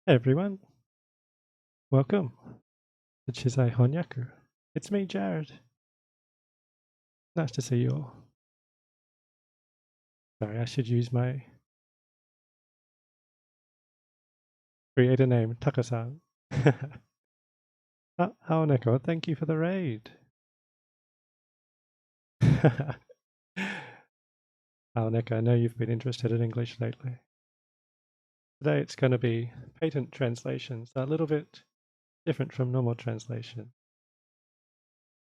Hey everyone, welcome to Chizai Honyaku. It's me, Jared. Nice to see you all. Sorry, I should use my creator name, Takasan. Haoneko, thank you for the raid. Haoneko, I know you've been interested in English lately. Today it's going to be patent translations, a little bit different from normal translation.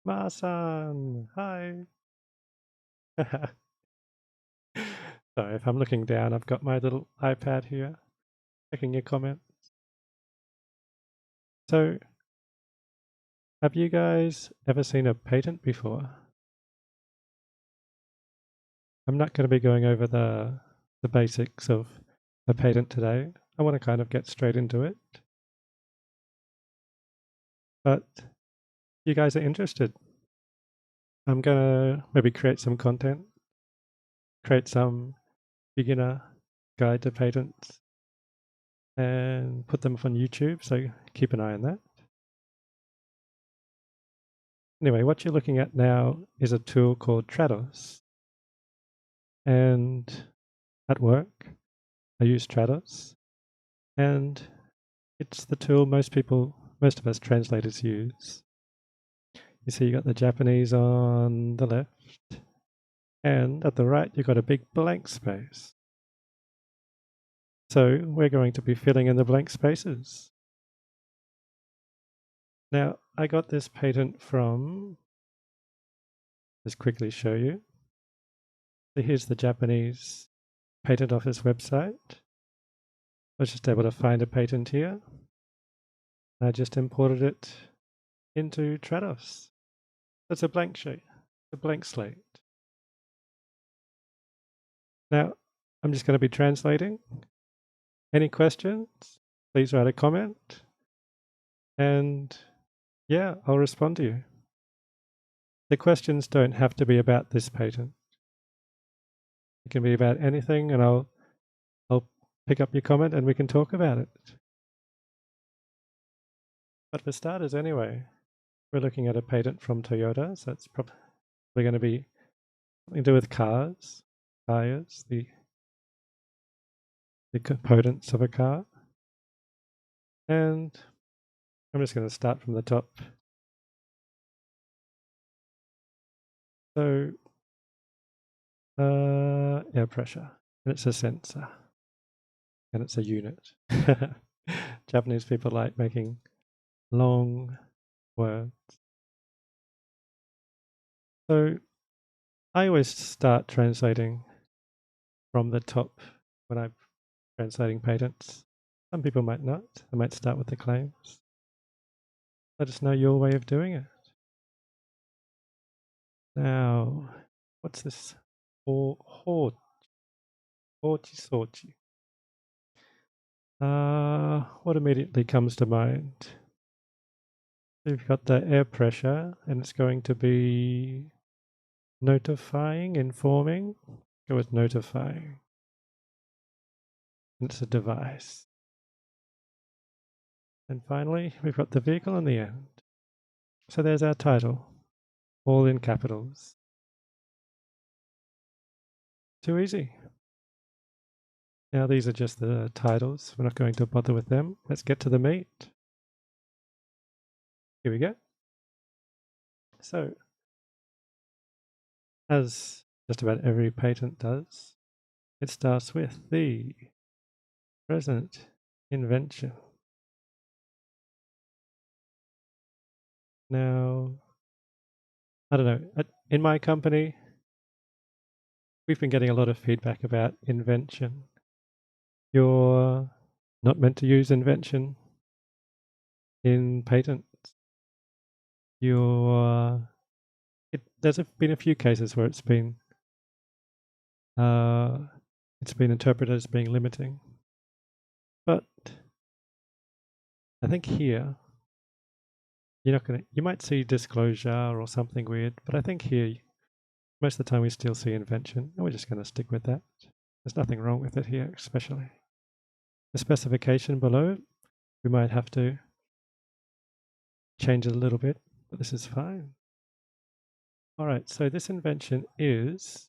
Ma-san, hi. Sorry, if I'm looking down, I've got my little iPad here, checking your comments. So, have you guys ever seen a patent before? I'm not going to be going over the basics of a patent today. I want to kind of get straight into it. But if you guys are interested, I'm going to maybe create some content, create some beginner guide to patents, and put them up on YouTube, so keep an eye on that. Anyway, what you're looking at now is a tool called Trados. And at work, I use Trados. And it's the tool most of us translators use. You see you got the Japanese on the left, and at the right you've got a big blank space. So we're going to be filling in the blank spaces. Now, I got this patent from, just quickly show you. So here's the Japanese Patent Office website. I was just able to find a patent here. I just imported it into Trados. That's a blank sheet, a blank slate. Now, I'm just going to be translating. Any questions? Please write a comment. And yeah, I'll respond to you. The questions don't have to be about this patent. It can be about anything, and I'll pick up your comment and we can talk about it. But for starters anyway, we're looking at a patent from Toyota, so it's probably going to be something to do with cars, tires, the components of a car. And I'm just going to start from the top. So, air pressure, and it's a sensor, and it's a unit. Japanese people like making long words. So I always start translating from the top when I'm translating patents. Some people might not. I might start with the claims. Let us know your way of doing it. Now, what's this? Hochi sochi. What immediately comes to mind? We've got the air pressure, and it's going to be notifying, informing. Go with notifying. And it's a device. And finally, we've got the vehicle in the end. So there's our title, all in capitals. Too easy. Now these are just the titles. We're not going to bother with them. Let's get to the meat. Here we go. So, as just about every patent does, it starts with the present invention. Now, I don't know, in my company, we've been getting a lot of feedback about invention. You're not meant to use invention in patents. There's been a few cases where it's been interpreted as being limiting. But I think here, you might see disclosure or something weird, but I think here, most of the time we still see invention, and we're just going to stick with that. There's nothing wrong with it here, especially. The specification below We might have to change it a little bit, but this is fine. All right, so this invention is,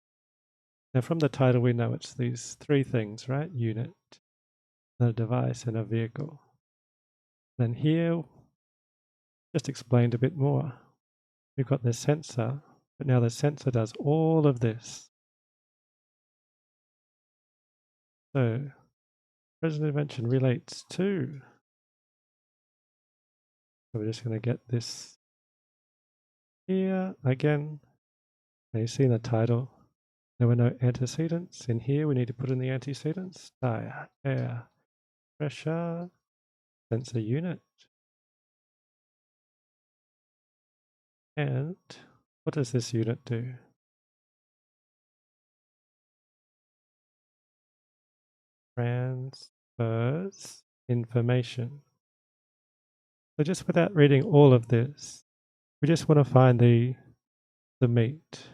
now from the title we know it's these three things, right? Unit, a device, and a vehicle. Then here, just explained a bit more. We've got the sensor, but now the sensor does all of this. So, present invention relates to. So we're just going to get this here again. Now you see in the title, there were no antecedents. In here, we need to put in the antecedents. Tire, air, pressure, sensor unit. And what does this unit do? Transfers information. So just without reading all of this, we just want to find the meat.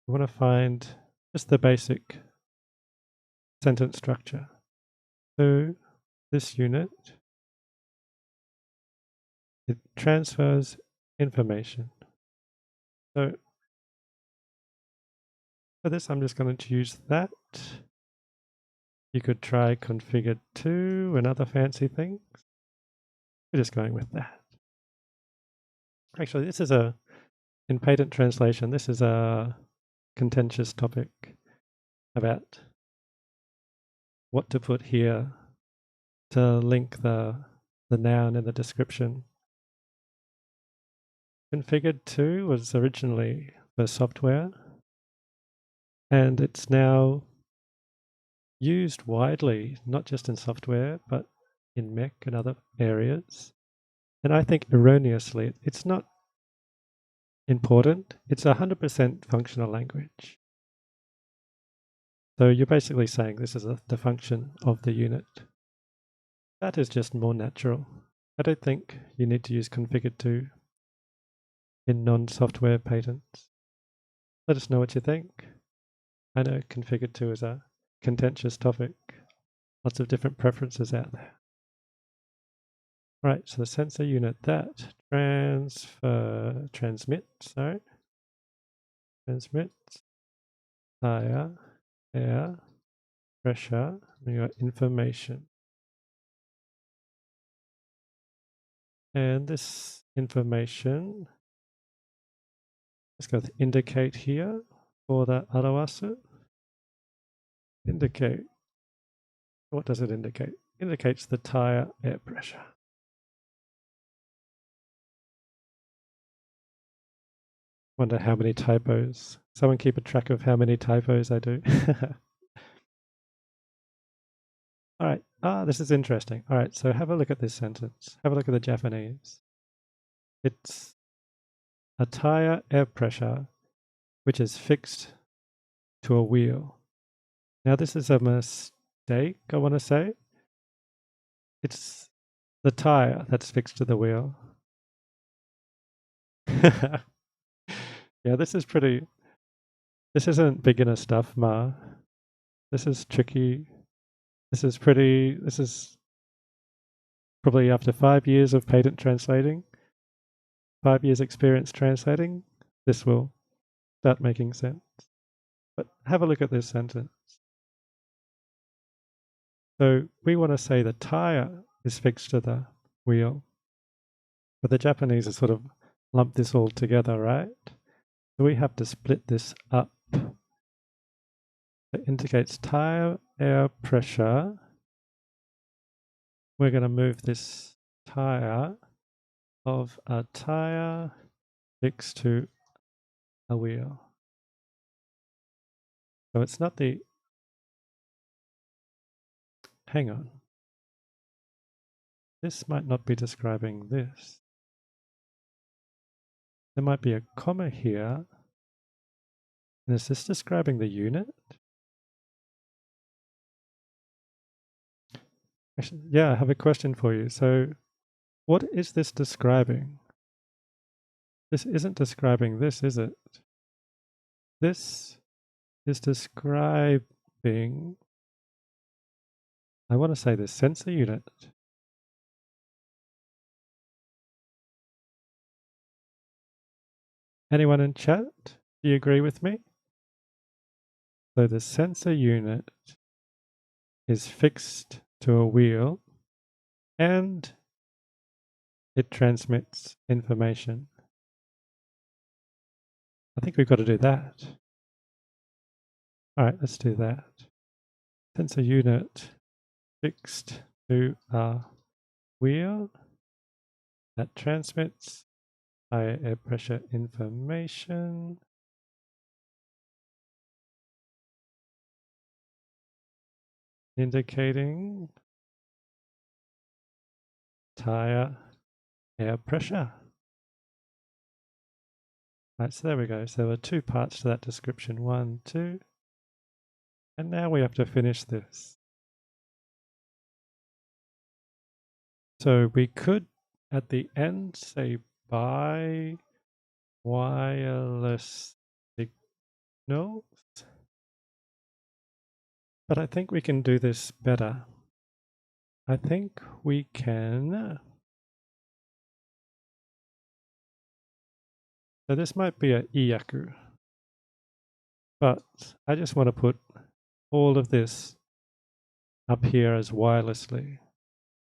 We want to find just the basic sentence structure. So this unit, it transfers information. So for this, I'm just going to use that. You could try configured to and other fancy things. We're just going with that. Actually, this is in patent translation, this is a contentious topic about what to put here to link the noun in the description. Configured to was originally for software, and it's now used widely, not just in software, but in mech and other areas. And I think erroneously, it's not important. It's 100% functional language. So you're basically saying this is the function of the unit. That is just more natural. I don't think you need to use configured to in non-software patents. Let us know what you think. I know configured to is a contentious topic. Lots of different preferences out there. Right, so the sensor unit that transmits tire, air, pressure, we got information. And this information, let's go with indicate here for the arawasu. Indicate. What does it indicate? Indicates the tire air pressure. Wonder how many typos. Someone keep a track of how many typos I do. All right. This is interesting. All right. So have a look at this sentence. Have a look at the Japanese. It's a tire air pressure which is fixed to a wheel. Now this is a mistake, I want to say. It's the tire that's fixed to the wheel. Yeah, this isn't beginner stuff, Ma. This is tricky. This is probably after 5 years of patent translating, 5 years experience translating, this will start making sense. But have a look at this sentence. So we want to say the tire is fixed to the wheel, but the Japanese have sort of lumped this all together, right? So we have to split this up. It indicates tire air pressure. We're going to move this tire of a tire fixed to a wheel. So it's not the, hang on. This might not be describing this. There might be a comma here. And is this describing the unit? Actually, yeah, I have a question for you. So what is this describing? This isn't describing this, is it? This is describing, I want to say the sensor unit. Anyone in chat? Do you agree with me? So the sensor unit is fixed to a wheel and it transmits information. I think we've got to do that. All right, let's do that. Sensor unit fixed to a wheel that transmits higher air pressure information. Indicating tire air pressure. Right, so there we go. So there were two parts to that description. 1, 2. And now we have to finish this. So we could, at the end, say buy wireless signals. But I think we can do this better. I think we can. So this might be a iyaku. But I just want to put all of this up here as wirelessly.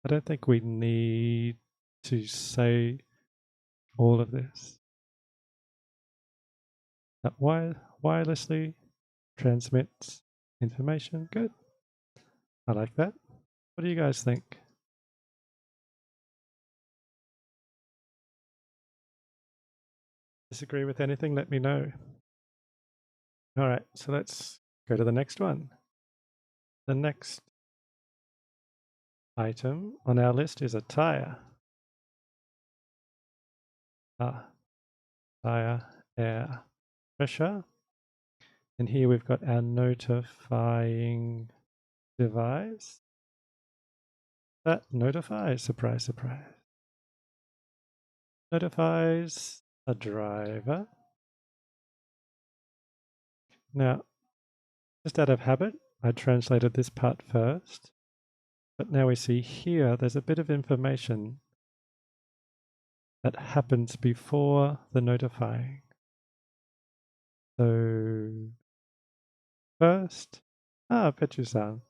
I don't think we need to say all of this. That wirelessly transmits information. Good. I like that. What do you guys think? Disagree with anything? Let me know. All right, so let's go to the next one. The next item on our list is a tire. Tire air pressure. And here we've got our notifying device. That notifies, surprise, surprise. Notifies a driver. Now, just out of habit, I translated this part first. But now we see here, there's a bit of information that happens before the notifying. So, first, Petru-san.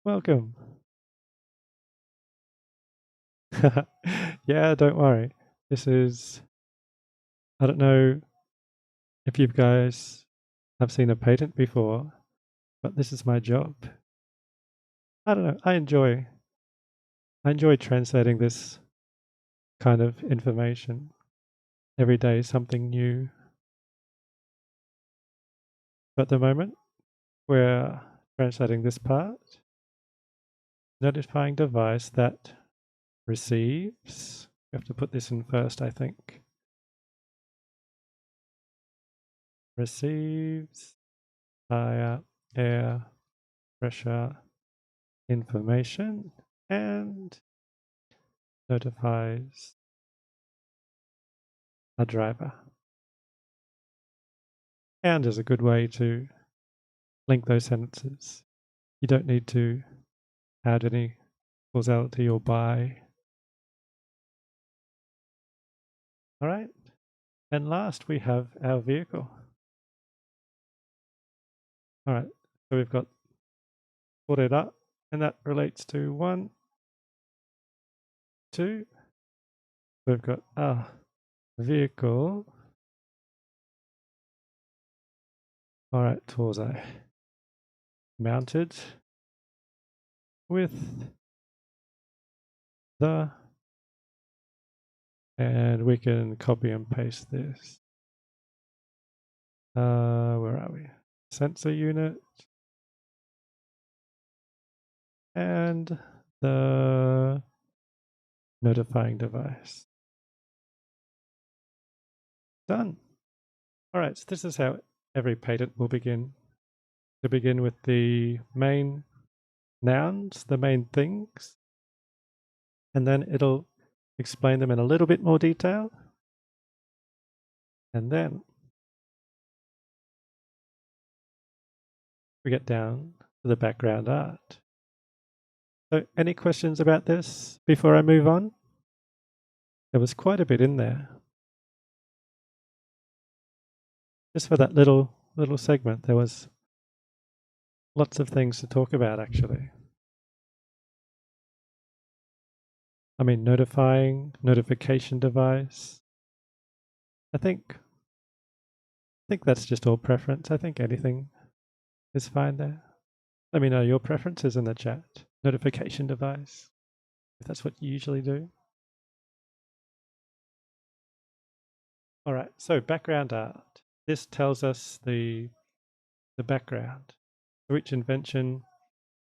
Welcome. Yeah, don't worry. This is, I don't know if you guys have seen a patent before, but this is my job. I don't know, I enjoy translating this kind of information. Every day something new. But at the moment, we're translating this part. Notifying device that receives. We have to put this in first, I think. Receives tire air pressure information and notifies a driver. And is a good way to link those sentences. You don't need to add any causality or by. All right. And last we have our vehicle. All right. So we've got sorted up, and that relates to 1, 2. We've got a vehicle. All right, torso. Mounted with the, and we can copy and paste this. Where are we? Sensor unit. And the notifying device. Done. All right, so this is how every patent will begin. To begin with the main nouns, the main things, and then it'll explain them in a little bit more detail. And then we get down to the background art. So any questions about this before I move on? There was quite a bit in there. just for that little segment, there was lots of things to talk about, actually. I mean, notification device. I think that's just all preference. I think anything is fine there. Let me know your preferences in the chat. Notification device, if that's what you usually do. All right, so background art. This tells us the background. So each invention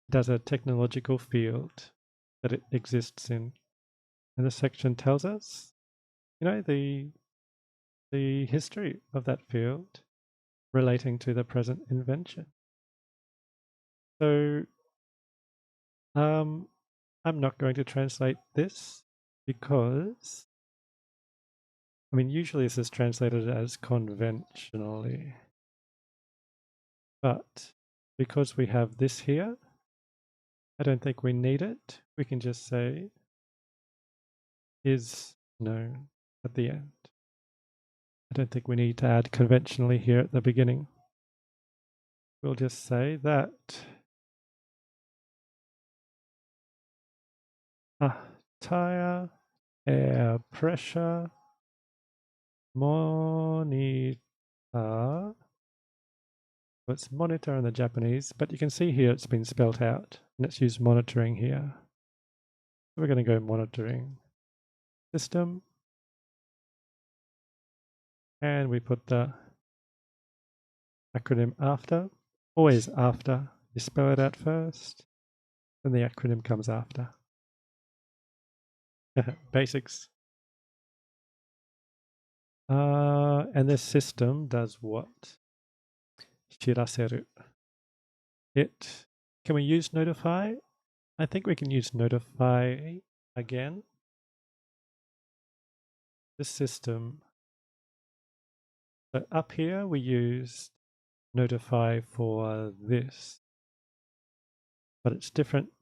does a technological field that it exists in. And this section tells us, the history of that field relating to the present invention. So I'm not going to translate this because, usually this is translated as conventionally. But because we have this here, I don't think we need it. We can just say is known at the end. I don't think we need to add conventionally here at the beginning. We'll just say that tire air pressure monitor. So it's monitor in the Japanese, but you can see here it's been spelt out, and let's use monitoring here. So we're going to go monitoring system, and we put the acronym after, always after. You spell it out first, then the acronym comes after. Basics. And this system does what? Shiraseru. Can we use notify? I think we can use notify again. This system. So up here we use notify for this, but it's different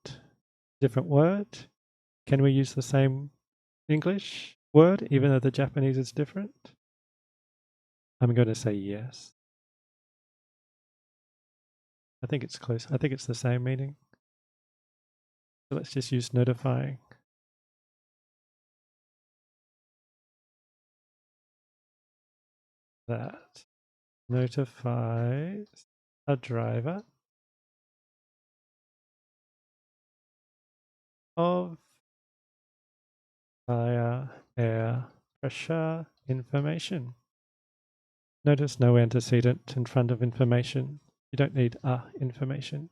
word. Can we use the same English word even though the Japanese is different? I'm going to say yes. I think it's close. I think it's the same meaning. So let's just use notifying. That notifies a driver of tire air pressure information. Notice no antecedent in front of information. You don't need information.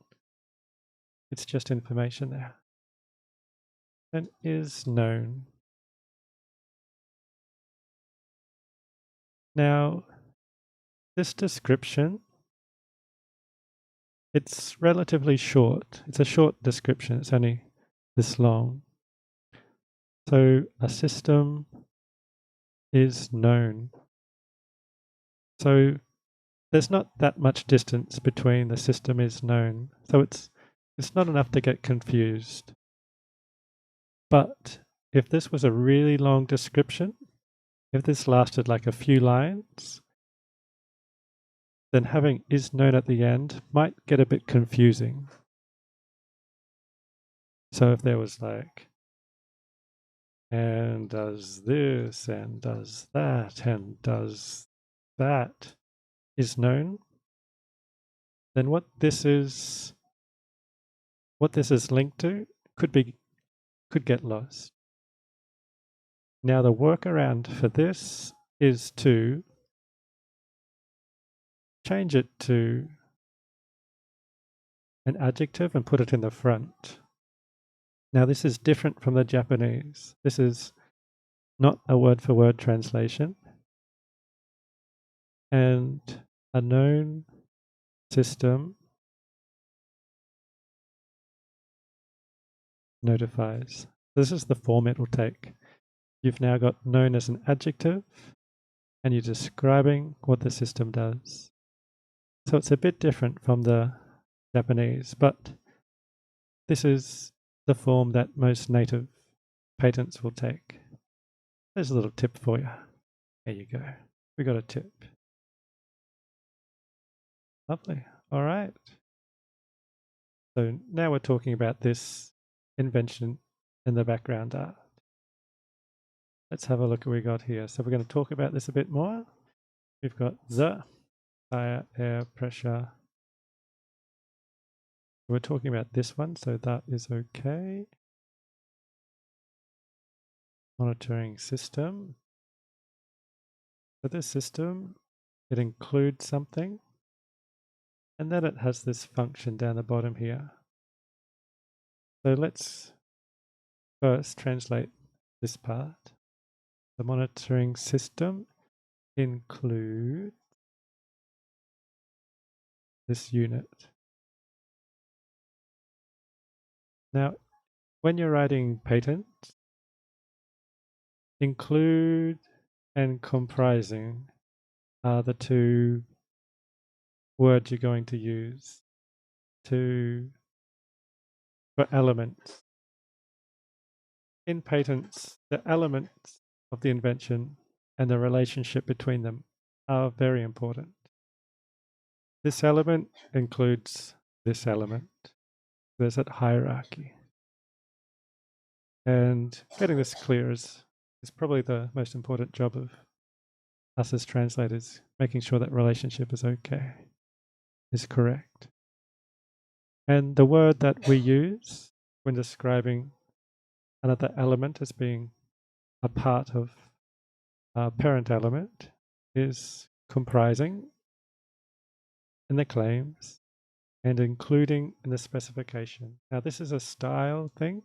It's just information there. And is known. Now, this description, it's relatively short. It's a short description. It's only this long. So a system is known. So there's not that much distance between the system is known. So it's not enough to get confused. But if this was a really long description, if this lasted like a few lines, then having is known at the end might get a bit confusing. So if there was like, and does this, and does that, and does that is known, then what this is linked to could get lost. Now the workaround for this is to change it to an adjective and put it in the front. Now this is different from the Japanese. This is not a word-for-word translation. And a known system notifies. This is the form it will take. You've now got known as an adjective, and you're describing what the system does. So it's a bit different from the Japanese, but this is the form that most native patents will take. There's a little tip for you. There you go. We got a tip. Lovely. All right. So now we're talking about this invention in the background art. Let's have a look at what we got here. So we're going to talk about this a bit more. We've got the tire, air, pressure. We're talking about this one, so that is okay. Monitoring system. So this system, it includes something, and then it has this function down the bottom here. So let's first translate this part. The monitoring system includes this unit. Now, when you're writing patents, include and comprising are the two words you're going to use for elements. In patents, the elements of the invention and the relationship between them are very important. This element includes this element. There's that hierarchy. And getting this clear is probably the most important job of us as translators, making sure that relationship is okay, is correct. And the word that we use when describing another element as being a part of our parent element is comprising in the claims and including in the specification. Now, this is a style thing.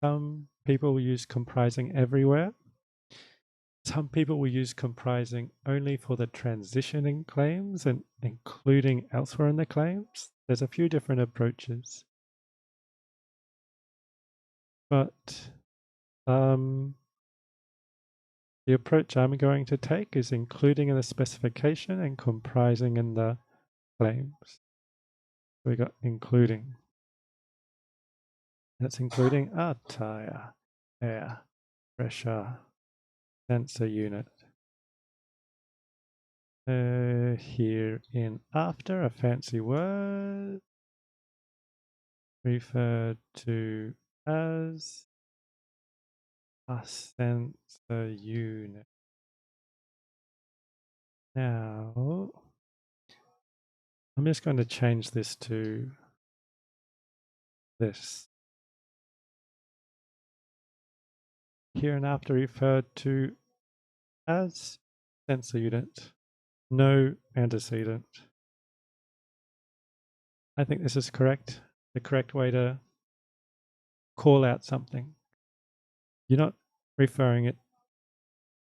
Some people will use comprising everywhere. Some people will use comprising only for the transitioning claims and including elsewhere in the claims. There's a few different approaches. But the approach I'm going to take is including in the specification and comprising in the claims. So we got including. That's including a tire, air, pressure, sensor unit. Here in after, a fancy word referred to as a sensor unit. Now, I'm just going to change this to this. Here and after referred to as sensor unit, no antecedent. I think this is correct, the correct way to call out something. You're not referring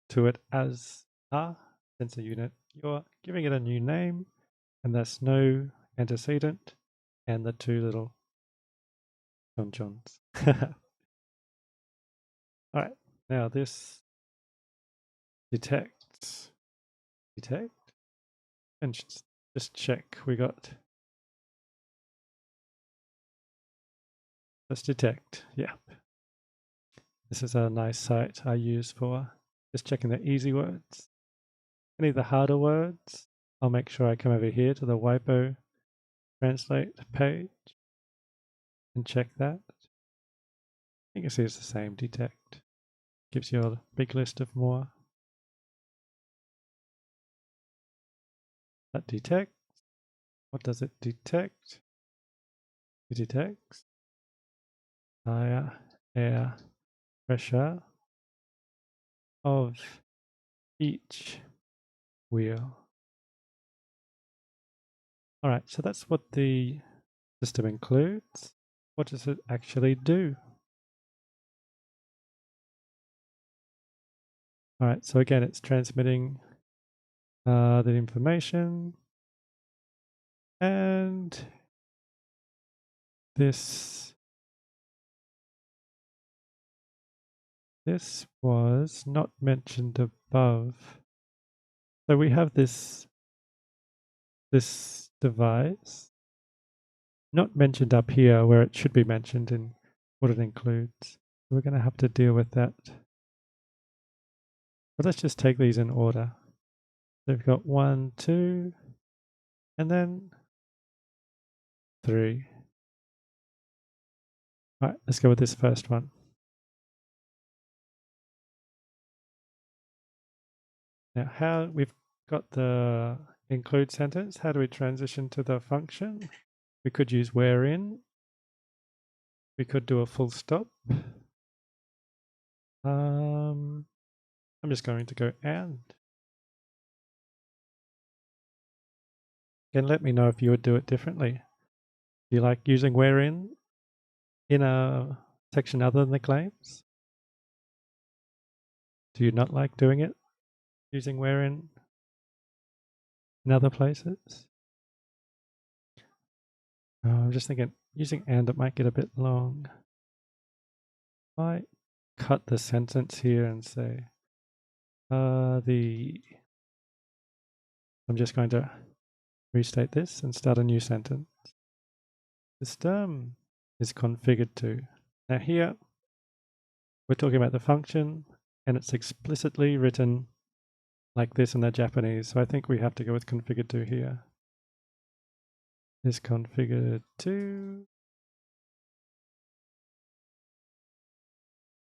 to it as a sensor unit. You're giving it a new name, and there's no antecedent and the two little Johns. All right, now this detects, and just check we got. Let's detect, yeah. This is a nice site I use for just checking the easy words. Any of the harder words, I'll make sure I come over here to the WIPO translate page and check that. You can see it's the same, detect. Gives you a big list of more. That detects. What does it detect? It detects tire, air, pressure of each wheel. All right, so that's what the system includes. What does it actually do? All right, so again, it's transmitting the information, and this was not mentioned above. So we have this device not mentioned up here where it should be mentioned in what it includes. We're going to have to deal with that. But let's just take these in order. So we've got 1, 2, and then 3. All right, let's go with this first one. Now, how we've got the include sentence, how do we transition to the function? We could use wherein. We could do a full stop. I'm just going to go and. Again, let me know if you would do it differently. Do you like using wherein in a section other than the claims? Do you not like doing it, using wherein in other places? I'm just thinking, using and, it might get a bit long. I might cut the sentence here and say, I'm just going to restate this and start a new sentence. System is configured to. Now here, we're talking about the function, and it's explicitly written like this in the Japanese, so I think we have to go with configured to here. Is configured to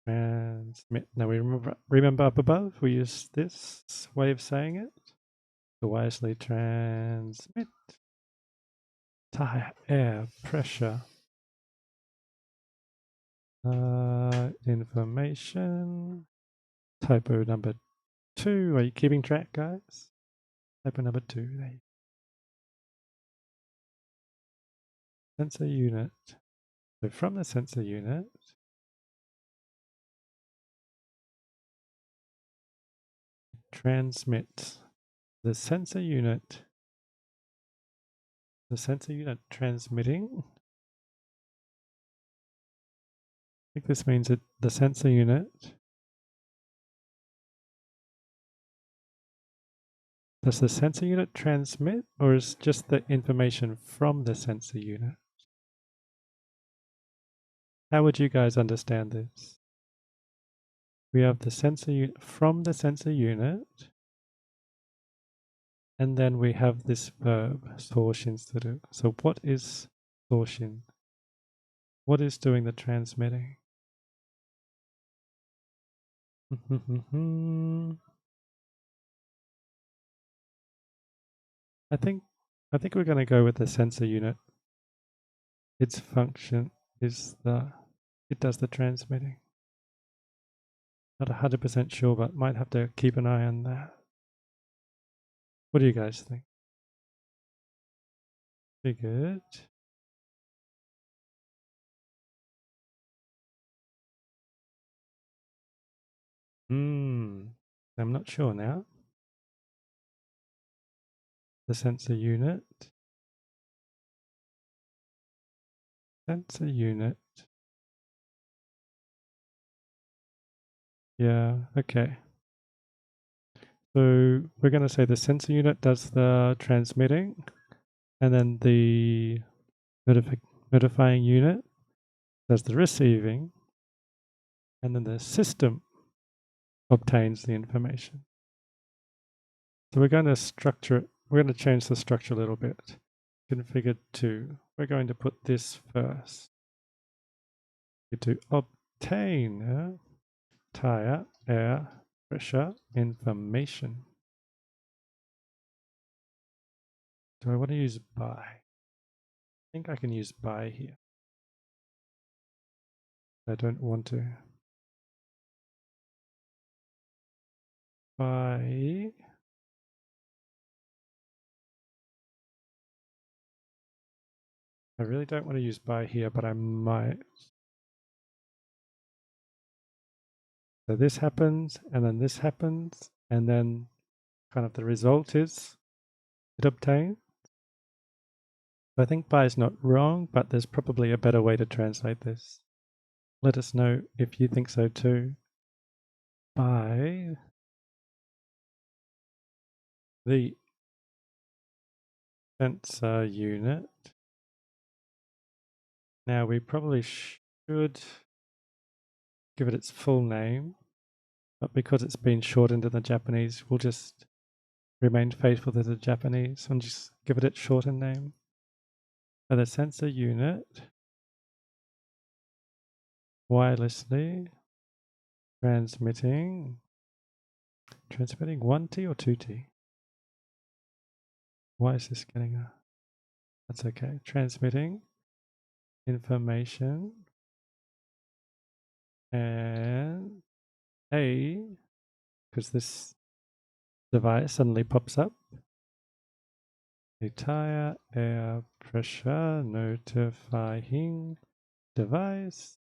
transmit. Now we remember up above, we used this way of saying it. To wisely transmit. Air pressure. Information. Typo number 2. Are you keeping track, guys? Typo number 2. There you go. Sensor unit. So from the sensor unit, transmit the sensor unit. The sensor unit transmitting. I think this means that the sensor unit. Does the sensor unit transmit, or is just the information from the sensor unit? How would you guys understand this? We have the sensor unit from the sensor unit, and then we have this verb, 소신스를. So what is 소신? What is doing the transmitting? I think we're going to go with the sensor unit. Its function is it does the transmitting. Not 100% sure, but might have to keep an eye on that. What do you guys think? Pretty good. I'm not sure now. The sensor unit. Sensor unit. Yeah, okay. So we're going to say the sensor unit does the transmitting, and then the notifying unit does the receiving, and then the system obtains the information. So we're going to structure it. We're going to change the structure a little bit. Configured to. We're going to put this first. To obtain tire air pressure information. Do I want to use by? I think I can use by here. I don't want to. By. I really don't want to use by here, but I might. So this happens, and then this happens, and then kind of the result is it obtained. I think by is not wrong, but there's probably a better way to translate this. Let us know if you think so too. By the sensor unit. Now we probably should give it its full name, but because it's been shortened in the Japanese, we'll just remained faithful to the Japanese and just give it its shortened name. So the sensor unit wirelessly transmitting 1T or 2T? Why is this getting a... That's okay. Transmitting information and because this device suddenly pops up, a tire air pressure notifying device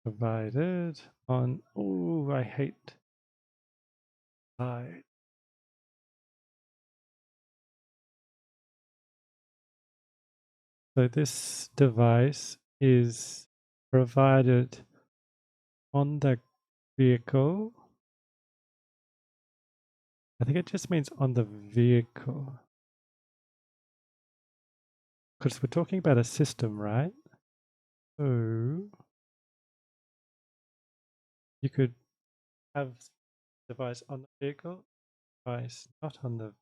provided on, oh, I hate side. So this device is provided on the vehicle. I think it just means on the vehicle. Because we're talking about a system, right? So you could have device on the vehicle, device not on the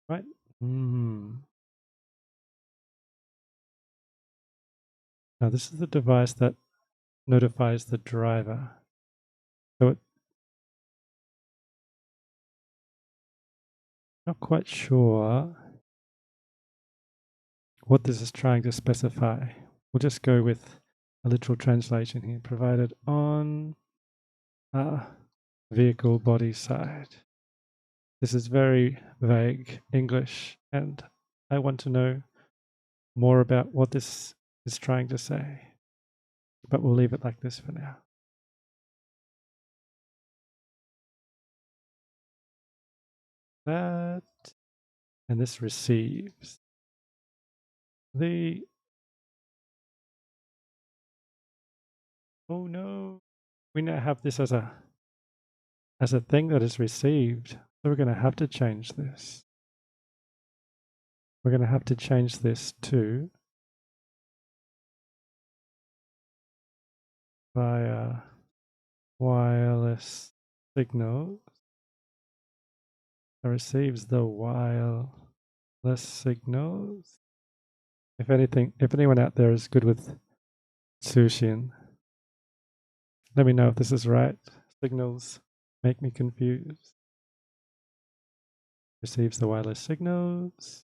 right. Now this is the device that notifies the driver. So it, not quite sure what this is trying to specify. We'll just go with a literal translation here. Provided on vehicle body side. This is very vague English, and I want to know more about what this is trying to say. But we'll leave it like this for now. That, and this receives the, oh no, we now have this as a thing that is received. So we're going to have to change this. We're going to have to change this to via wireless signals. It receives the wireless signals. If anyone out there is good with Sushin, let me know if this is right. Signals make me confused. Receives the wireless signals.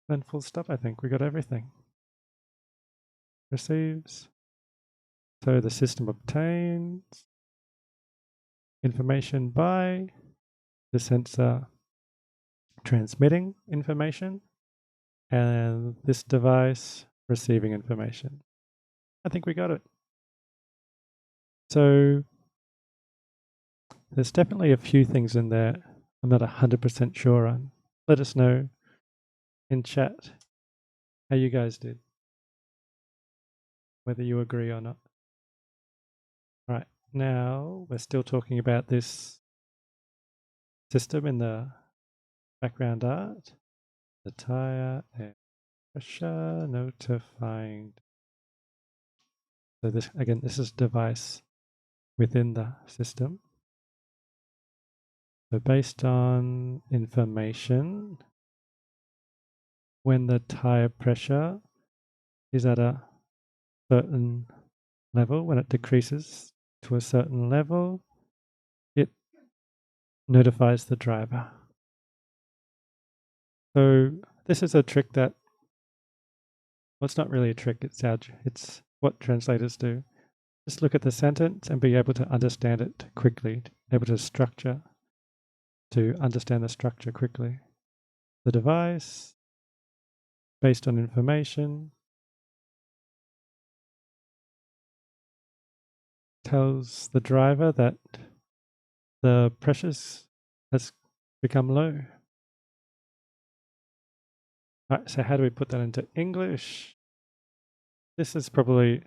Then full stop, I think. We got everything. Receives. So the system obtains information by the sensor transmitting information and this device receiving information. I think we got it. So there's definitely a few things in there I'm not 100% sure on. Let us know in chat how you guys did, whether you agree or not. Right, now we're still talking about this system in the background art. The tire air pressure notifying. So this, again, this is device within the system. So based on information, when the tire pressure is at a certain level, when it decreases to a certain level, it notifies the driver. So this is a trick that, well, it's not really a trick, it's what translators do. Just look at the sentence and be able to understand it quickly, able to understand the structure quickly. The device, based on information, tells the driver that the pressures has become low. All right, so how do we put that into English? This is probably,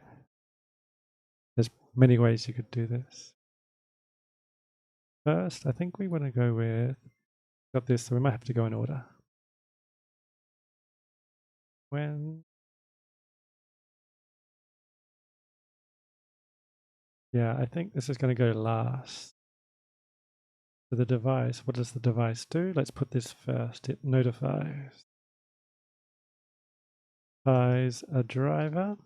there's many ways you could do this. First, I think we want to go with, got this, so we might have to go in order. When Yeah, I think this is going to go last. So the device, what does the device do? Let's put this first. It notifies a driver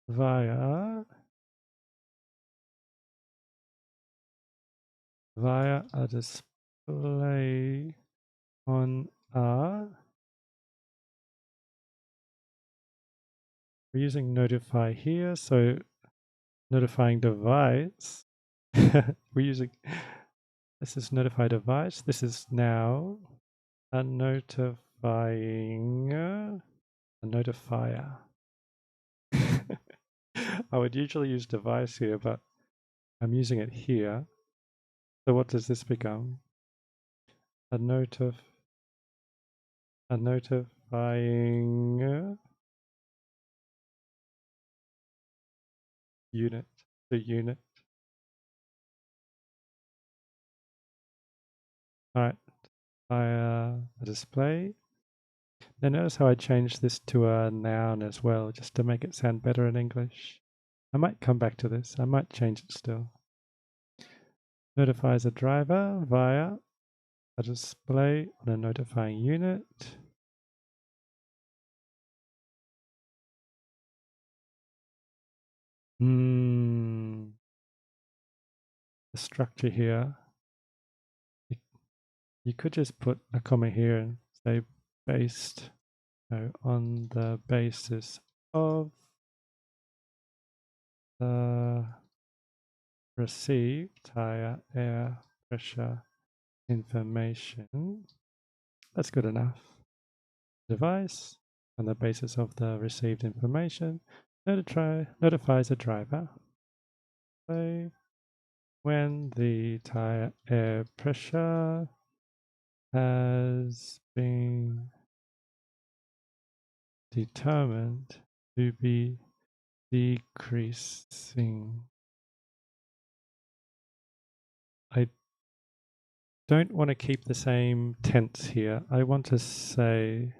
via a display on R. We're using notify here, so notifying device. We're using, this is notify device. This is now a notifying, a notifier. I would usually use device here, but I'm using it here. So what does this become? A notifying unit. The unit. All right. Via a display. Now notice how I changed this to a noun as well, just to make it sound better in English. I might come back to this. I might change it still. Notifies a driver via a display on a notifying unit. The structure here. You could just put a comma here and say based on the basis of the received higher air pressure information. That's good enough. Device on the basis of the received information notifies a driver when the tire air pressure has been determined to be decreasing. I don't want to keep the same tense here. I want to say,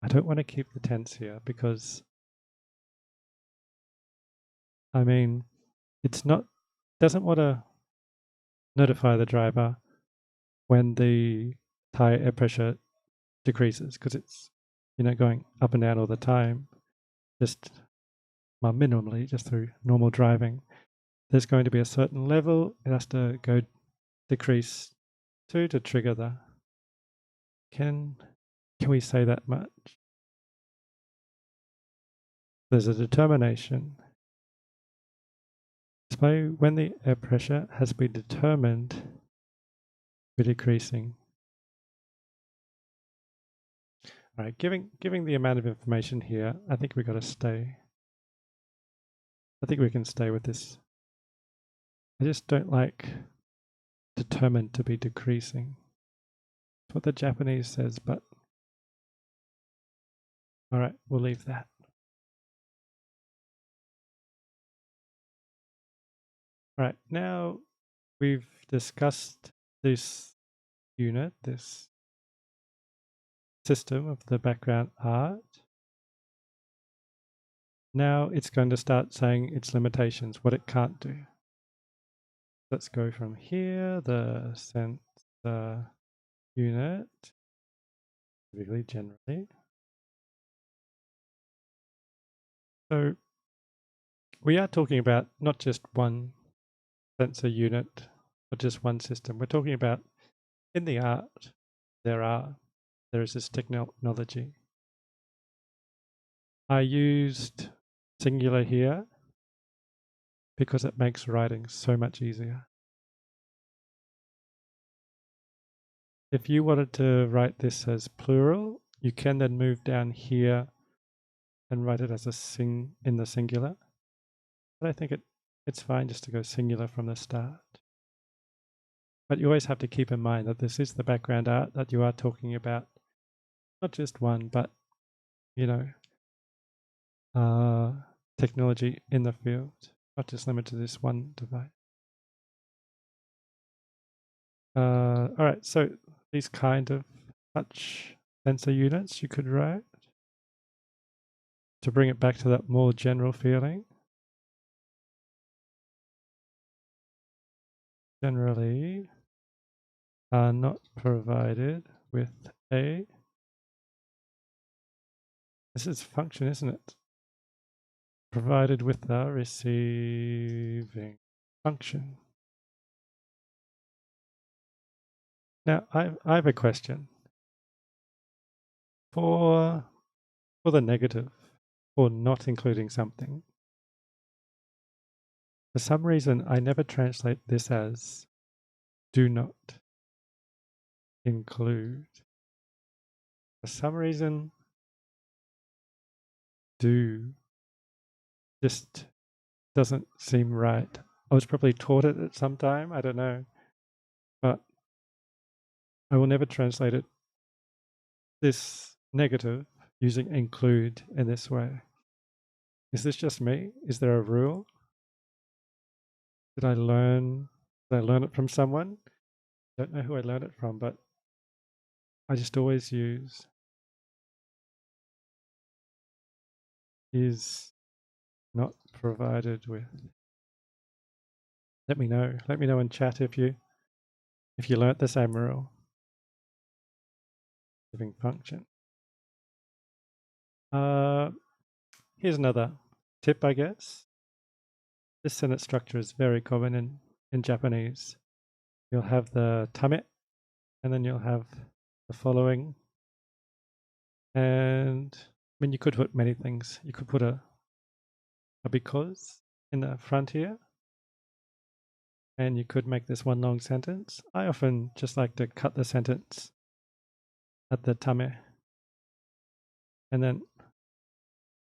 I don't want to keep the tense here because, I mean, doesn't want to notify the driver when the tire air pressure decreases because it's, going up and down all the time, just minimally, just through normal driving. There's going to be a certain level it has to go decrease to trigger the. Can we say that much? There's a determination. So when the air pressure has been determined to be decreasing. All right, giving the amount of information here, I think we've got to stay. I think we can stay with this. I just don't like determined to be decreasing. That's what the Japanese says, but all right, we'll leave that. All right, now we've discussed this unit, this system of the background art. Now it's going to start saying its limitations, what it can't do. Let's go from here, the sensor unit, typically generally. So we are talking about not just one sensor unit or just one system. We're talking about in the art, there is this technology. I used singular here because it makes writing so much easier. If you wanted to write this as plural, you can then move down here and write it as in the singular. But I think it's fine just to go singular from the start. But you always have to keep in mind that this is the background art that you are talking about. Not just one, but, technology in the field, not just limited to this one device. All right, so these kind of touch sensor units you could write to bring it back to that more general feeling. Generally are not provided with a, this is function, isn't it? Provided with the receiving function. Now, I have a question. For the negative, or not including something, for some reason, I never translate this as do not include. For some reason, do just doesn't seem right. I was probably taught it at some time, I don't know, but I will never translate it, this negative, using include in this way. Is this just me? Is there a rule? Did I learn it from someone? Don't know who I learned it from, but I just always use is not provided with. Let me know. Let me know in chat if you learnt the same rule. Living function. Here's another tip, I guess. This sentence structure is very common in Japanese. You'll have the tame, and then you'll have the following. And I mean, you could put many things. You could put a because in the front here, and you could make this one long sentence. I often just like to cut the sentence at the tame, and then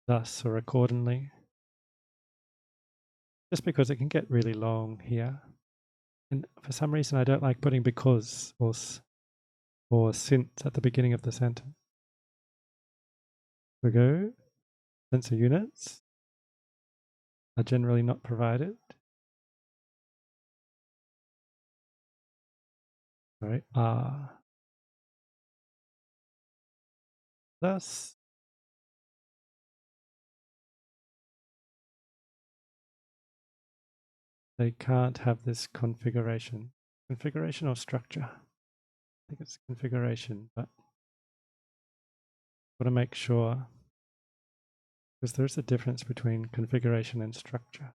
thus or accordingly, just because it can get really long here. And for some reason, I don't like putting because or since at the beginning of the sentence. We go, sensor units are generally not provided. Right, thus they can't have this configuration. Configuration or structure? I think it's configuration, but I want to make sure, because there's a difference between configuration and structure.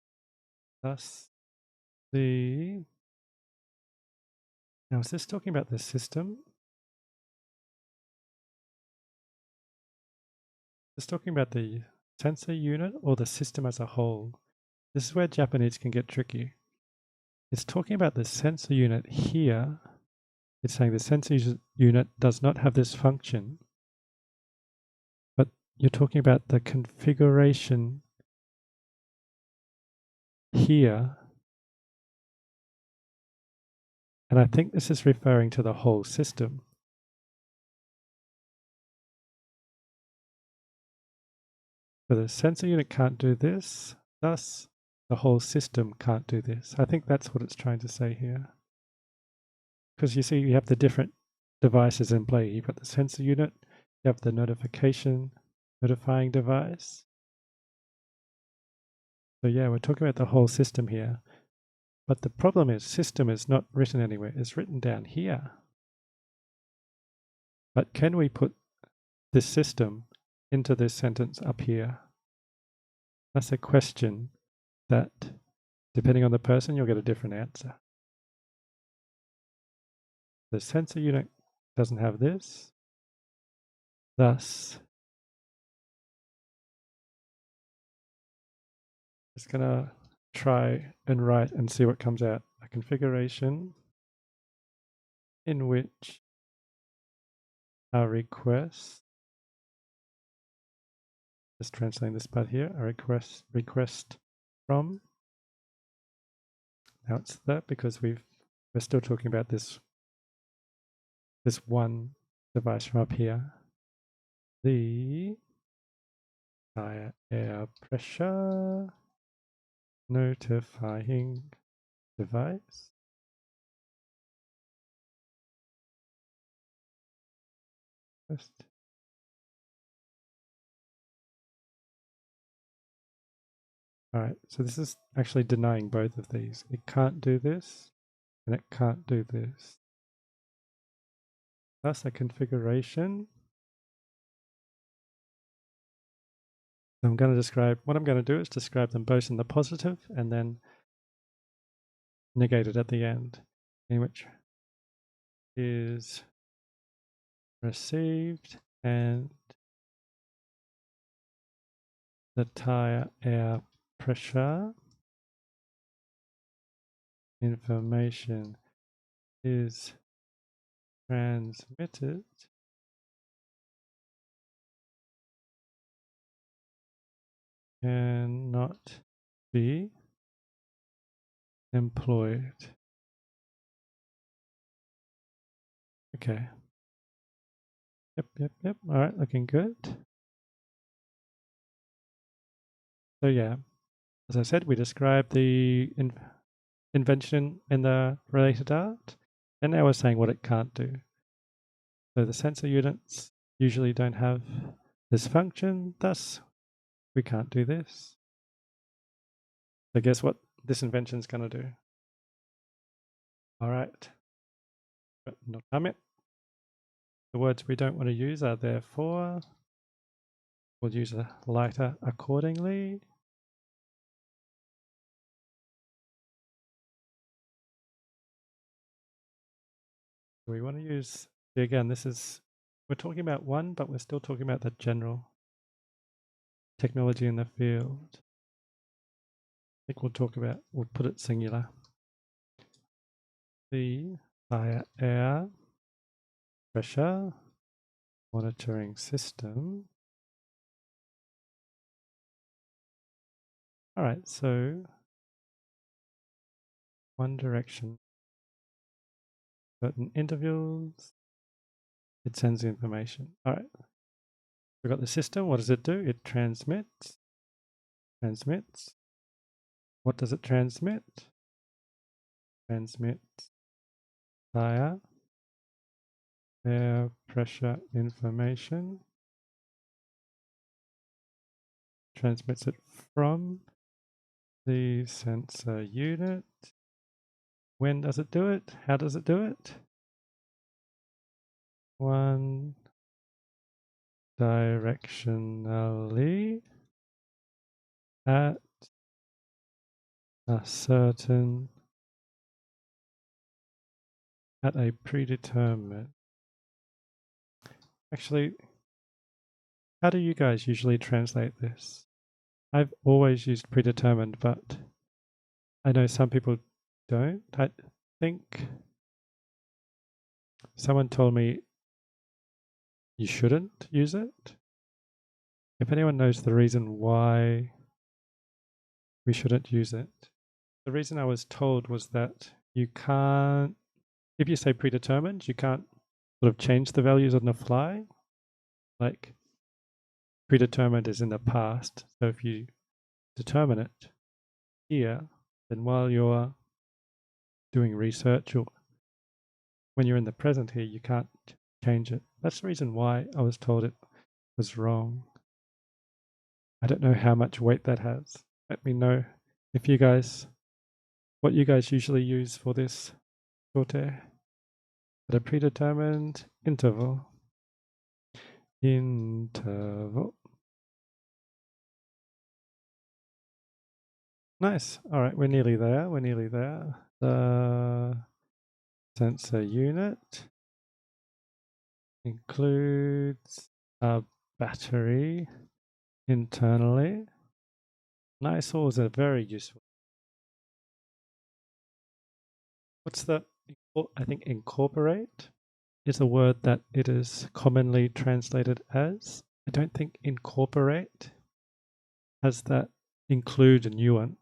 Thus, now is this talking about the system? Is this talking about the sensor unit or the system as a whole? This is where Japanese can get tricky. It's talking about the sensor unit here. It's saying the sensor unit does not have this function, but you're talking about the configuration here. And I think this is referring to the whole system. So the sensor unit can't do this, thus the whole system can't do this. I think that's what it's trying to say here. Because you see, you have the different devices in play. You've got the sensor unit, you have the notifying device. So yeah, we're talking about the whole system here. But the problem is, system is not written anywhere. It's written down here. But can we put this system into this sentence up here? That's a question that, depending on the person, you'll get a different answer. The sensor unit doesn't have this. Thus, it's going to try and write and see what comes out. A configuration in which a request, just translating this part here, a request from. Now it's that because we're still talking about this one device from up here. The higher air pressure notifying device. All right, so this is actually denying both of these. It can't do this, and it can't do this. Thus, a configuration. So I'm going to describe, what I'm going to do is describe them both in the positive and then negate it at the end, in which is received and the tire air pressure information is transmitted cannot be employed. Okay. Yep. All right, looking good. So yeah, as I said, we described the invention in the related art, and now we're saying what it can't do. So the sensor units usually don't have this function, thus we can't do this. So guess what this invention is going to do? All right, no comment. The words we don't want to use are therefore. We'll use a lighter accordingly. We want to use, again, we're talking about one, but we're still talking about the general technology in the field. I think we'll put it singular. The fire air pressure monitoring system. All right, so one direction, certain intervals, it sends the information. All right, we've got the system. What does it do? It transmits. What does it transmit? Transmits fire air pressure information. Transmits it from the sensor unit. When does it do it? How does it do it? One directionally at a predetermined. Actually, how do you guys usually translate this? I've always used predetermined, but I know some people don't. I think someone told me you shouldn't use it. If anyone knows the reason why we shouldn't use it, the reason I was told was that you can't, if you say predetermined, you can't sort of change the values on the fly. Like predetermined is in the past. So if you determine it here, then while you're doing research or when you're in the present here, you can't change it. That's the reason why I was told it was wrong. I don't know how much weight that has. Let me know if you guys, what you guys usually use for this sorte at a predetermined interval. Nice. All right, we're nearly there. The sensor unit includes a battery internally. Nice. Always a very useful. I think incorporate is a word that it is commonly translated as. I don't think incorporate has that include nuance.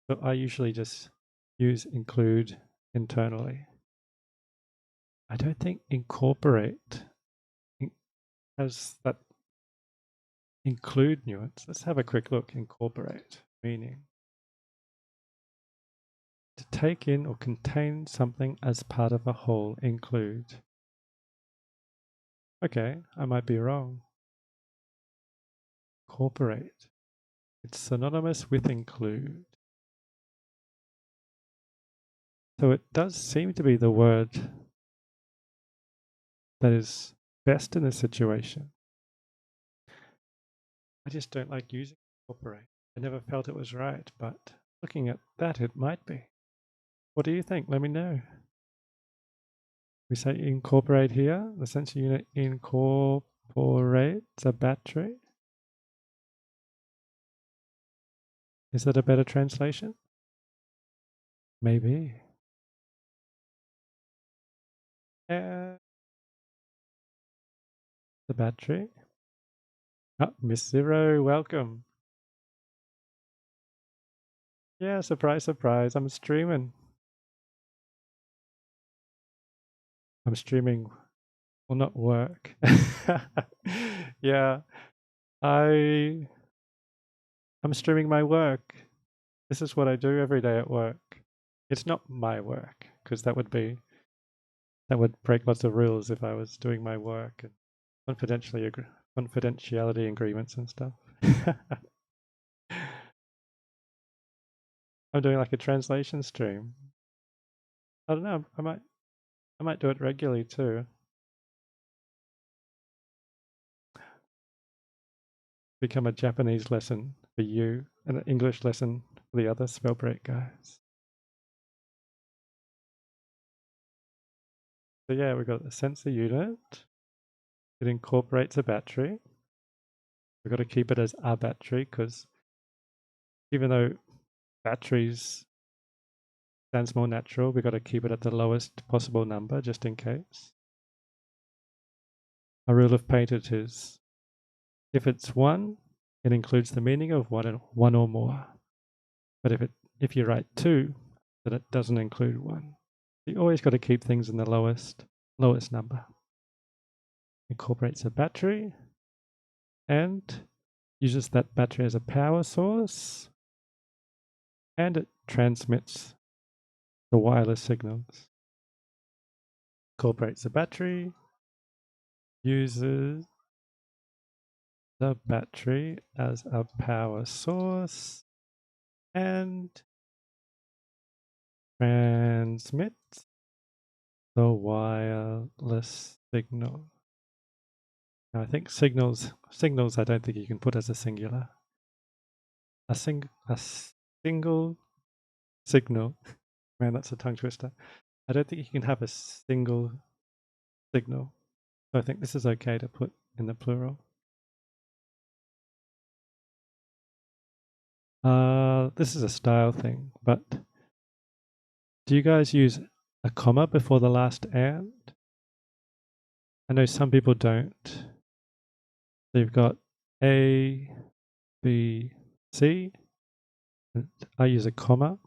So I usually just use include internally. I don't think incorporate has that include nuance. Let's have a quick look. Incorporate meaning. To take in or contain something as part of a whole. Include. Okay, I might be wrong. Incorporate. It's synonymous with include. So it does seem to be the word that is best in this situation. I just don't like using incorporate. I never felt it was right, but looking at that, it might be. What do you think? Let me know. We say incorporate here. The sensor unit incorporates a battery. Is that a better translation? Maybe. The battery. Oh, Miss Zero, welcome. Yeah, surprise, surprise. I'm streaming. I'm streaming. Well, not work. Yeah, I'm streaming my work. This is what I do every day at work. It's not my work, because that would break lots of rules if I was doing my work and confidentiality agreements and stuff. I'm doing like a translation stream. I don't know. I might do it regularly too. Become a Japanese lesson for you and an English lesson for the other spell break guys. So yeah, we've got the sensor unit. It incorporates a battery. We've got to keep it as a battery because even though batteries sounds more natural, we've got to keep it at the lowest possible number just in case. A rule of patent is if it's 1, it includes the meaning of one or more. But if you write 2, then it doesn't include 1. You always got to keep things in the lowest number. Incorporates a battery and uses that battery as a power source, and it transmits the wireless signals. Incorporates a battery, uses the battery as a power source, and transmits the wireless signal. Now I think signals I don't think you can put as a singular. A single signal. Man, that's a tongue twister. I don't think you can have a single signal. So I think this is okay to put in the plural. This is a style thing, but do you guys use a comma before the last and? I know some people don't. They've got A, B, C. And I use a comma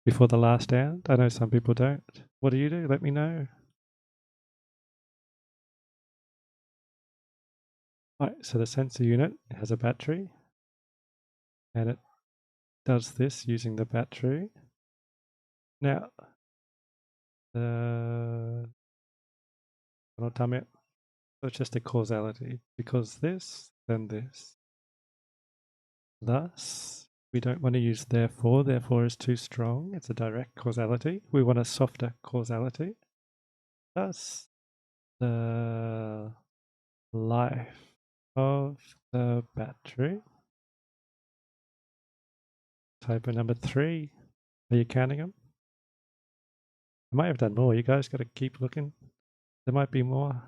before the last and. I know some people don't. What do you do? Let me know. Right, so the sensor unit has a battery and it does this using the battery. Now, so it's just a causality. Because this, then this. Thus, we don't want to use therefore. Therefore is too strong. It's a direct causality. We want a softer causality. Thus, the life of the battery. Typo number 3. Are you counting them? I might have done more. You guys got to keep looking. There might be more.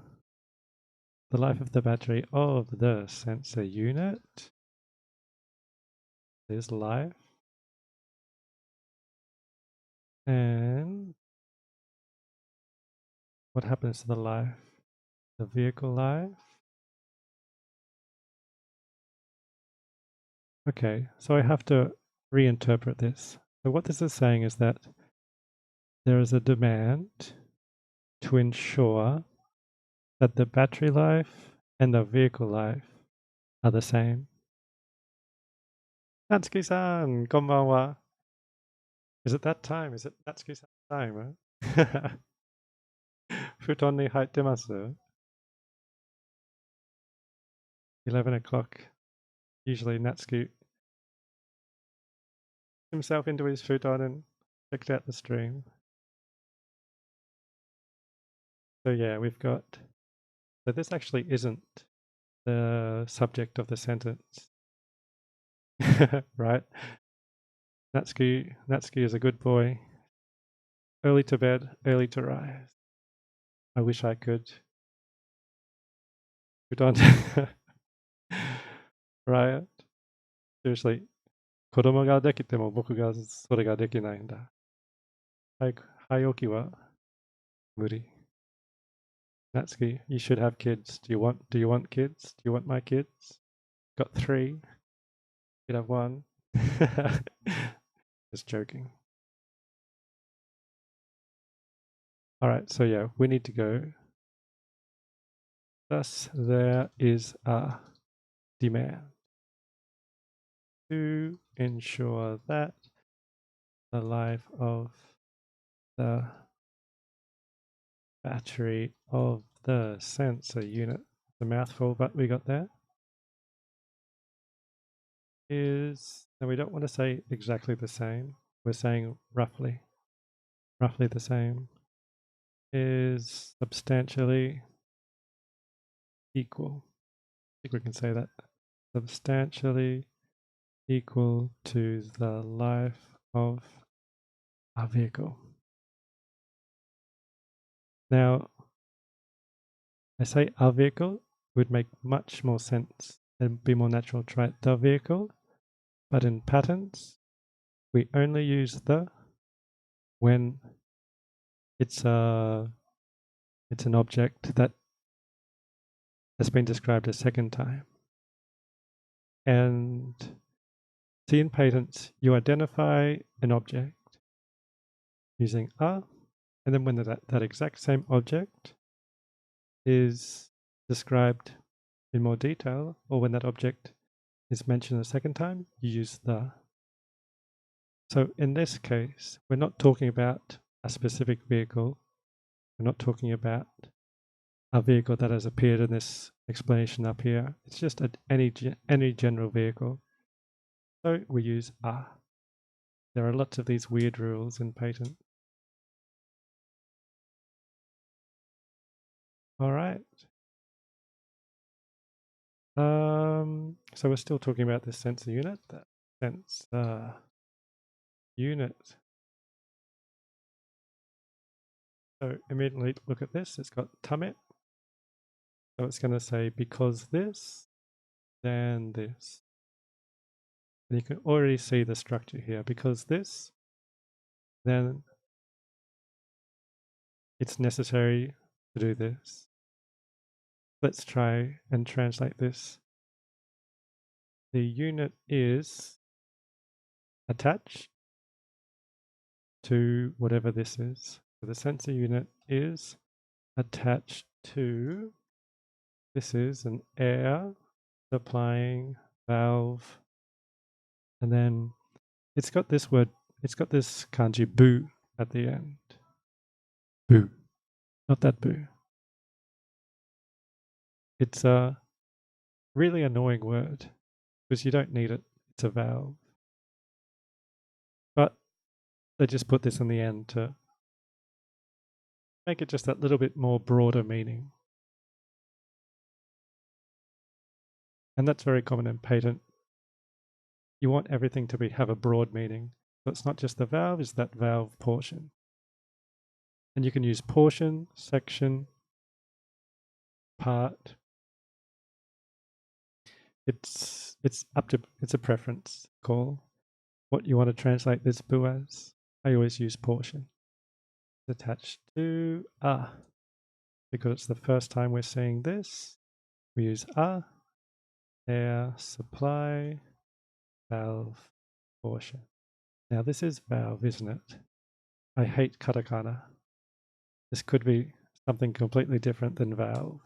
The life of the battery of the sensor unit is life. And what happens to the life? The vehicle life? Okay, so I have to reinterpret this. So what this is saying is that there is a demand to ensure that the battery life and the vehicle life are the same. Natsuki-san, konbanwa. Is it that time? Is it Natsuki-san time? 布団に入ってます? 11 o'clock. usually Natsuki himself into his futon and checked out the stream. So yeah, we've got, so this actually isn't the subject of the sentence, right? Natsuki is a good boy. Early to bed, early to rise. I wish I could. Futon. Right? Seriously. 子供ができても僕がそれができないんだ。早起きは無理。Natsuki, you should have kids. Do you want kids? Do you want my kids? Got 3. You'd have 1. Just joking. Alright, so yeah, we need to go. Thus, there is a demand to ensure that the life of the battery of the sensor unit, the mouthful, but we got there, is, and we don't want to say exactly the same, we're saying roughly the same, is substantially equal. I think we can say that. Substantially equal to the life of a vehicle. Now, I say a vehicle would make much more sense and be more natural to write the vehicle, but in patterns, we only use the when it's an object that has been described a second time. And see, in patents, you identify an object using a, and then when that exact same object is described in more detail, or when that object is mentioned a second time, you use the. So in this case, we're not talking about a specific vehicle. We're not talking about a vehicle that has appeared in this explanation up here. It's just any general vehicle. So we use a. There are lots of these weird rules in patent. All right. So we're still talking about this sensor unit. That sensor unit. So immediately look at this. It's got tame. So it's going to say because this, then this. And you can already see the structure here. Because this, then it's necessary to do this. Let's try and translate this. The unit is attached to whatever this is. So the sensor unit is attached to, this is an air supplying valve. And then it's got this word, it's got this kanji bu at the end. Bu, not that bu. It's a really annoying word because you don't need it. It's a valve. But they just put this in the end to make it just that little bit more broader meaning. And that's very common in patent. You want everything to have a broad meaning. So it's not just the valve, it's that valve portion. And you can use portion, section, part. It's a preference call. What you want to translate this bu as. I always use portion. It's attached to a. Because it's the first time we're seeing this, we use a, air supply, valve, portion. Now this is valve, isn't it? I hate katakana. This could be something completely different than valve.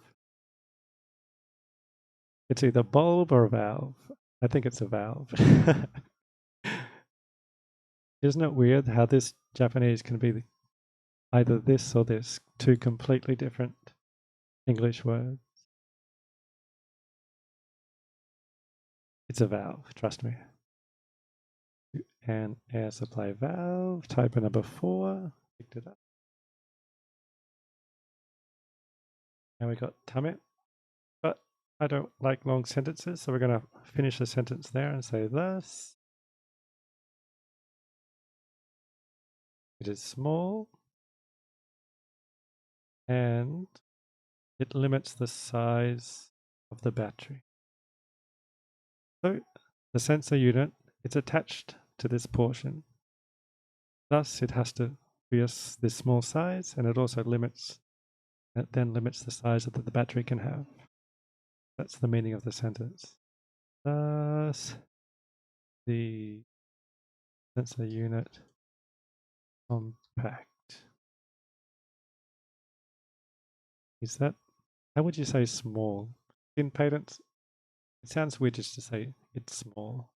It's either bulb or a valve. I think it's a valve. Isn't it weird how this Japanese can be either this or this, two completely different English words? It's a valve, trust me. An air supply valve, typo number 4, picked it up. And we got tame, but I don't like long sentences, so we're going to finish the sentence there and say thus. It is small and it limits the size of the battery. So the sensor unit, it's attached to this portion. Thus, it has to be this small size, and it also limits the size that the battery can have. That's the meaning of the sentence. Thus, the sensor unit compact. Is that, how would you say small? In patents, it sounds weird just to say it's small.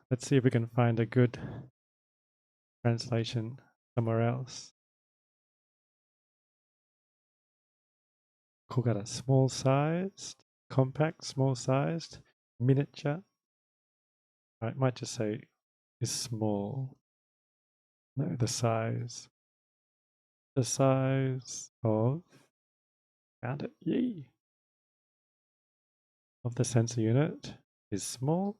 Let's see if we can find a good translation somewhere else. Cool, got a small sized, compact, small sized, miniature. I might just say is small. No, the size. The size of, found it, yay, of the sensor unit is small.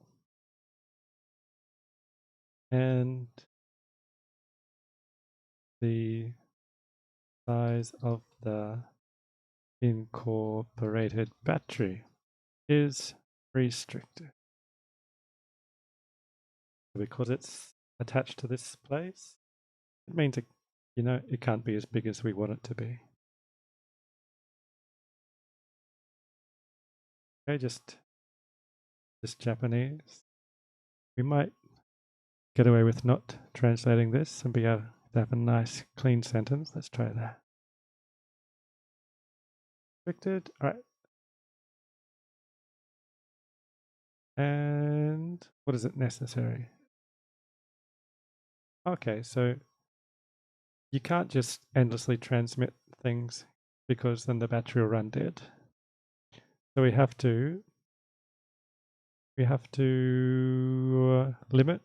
And the size of the incorporated battery is restricted. Because it's attached to this place, it means it can't be as big as we want it to be. Okay, just Japanese. We might get away with not translating this and be able to have a nice clean sentence. Let's try that. Restricted. All right. And what is it necessary? Okay, so you can't just endlessly transmit things because then the battery will run dead. So we have to limit.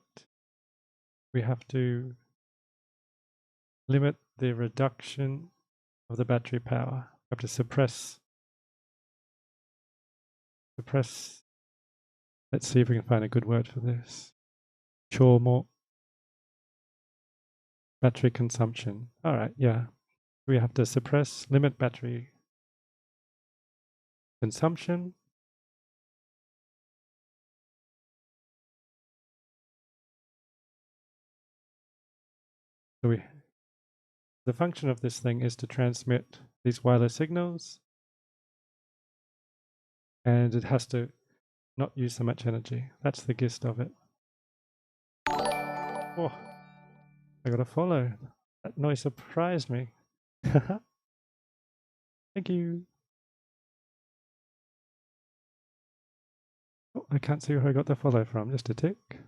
We have to limit the reduction of the battery power. We have to suppress. Let's see if we can find a good word for this. More battery consumption. All right, yeah. We have to limit battery consumption. So the function of this thing is to transmit these wireless signals, and it has to not use so much energy. That's the gist of it. Oh, I got a follow. That noise surprised me. Thank you. Oh, I can't see where I got the follow from. Just a tick.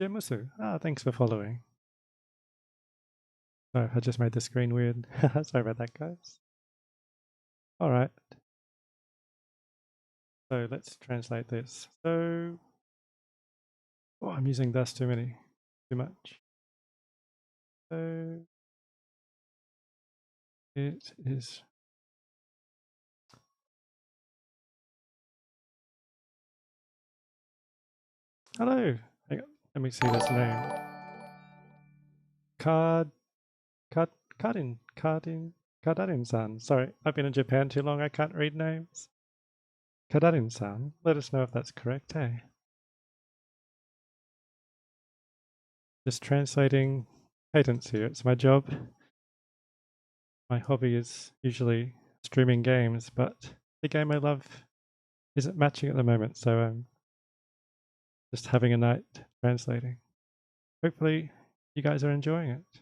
Jemusu. Thanks for following. Sorry, I just made the screen weird. Sorry about that, guys. All right. So let's translate this. So, I'm using thus too much. So it is. Hello. Hang on. Let me see this name. Kadarin-san. Sorry, I've been in Japan too long. I can't read names. Kadarin-san. Let us know if that's correct, hey? Just translating patents here. It's my job. My hobby is usually streaming games, but the game I love isn't matching at the moment, so I'm just having a night translating. Hopefully you guys are enjoying it.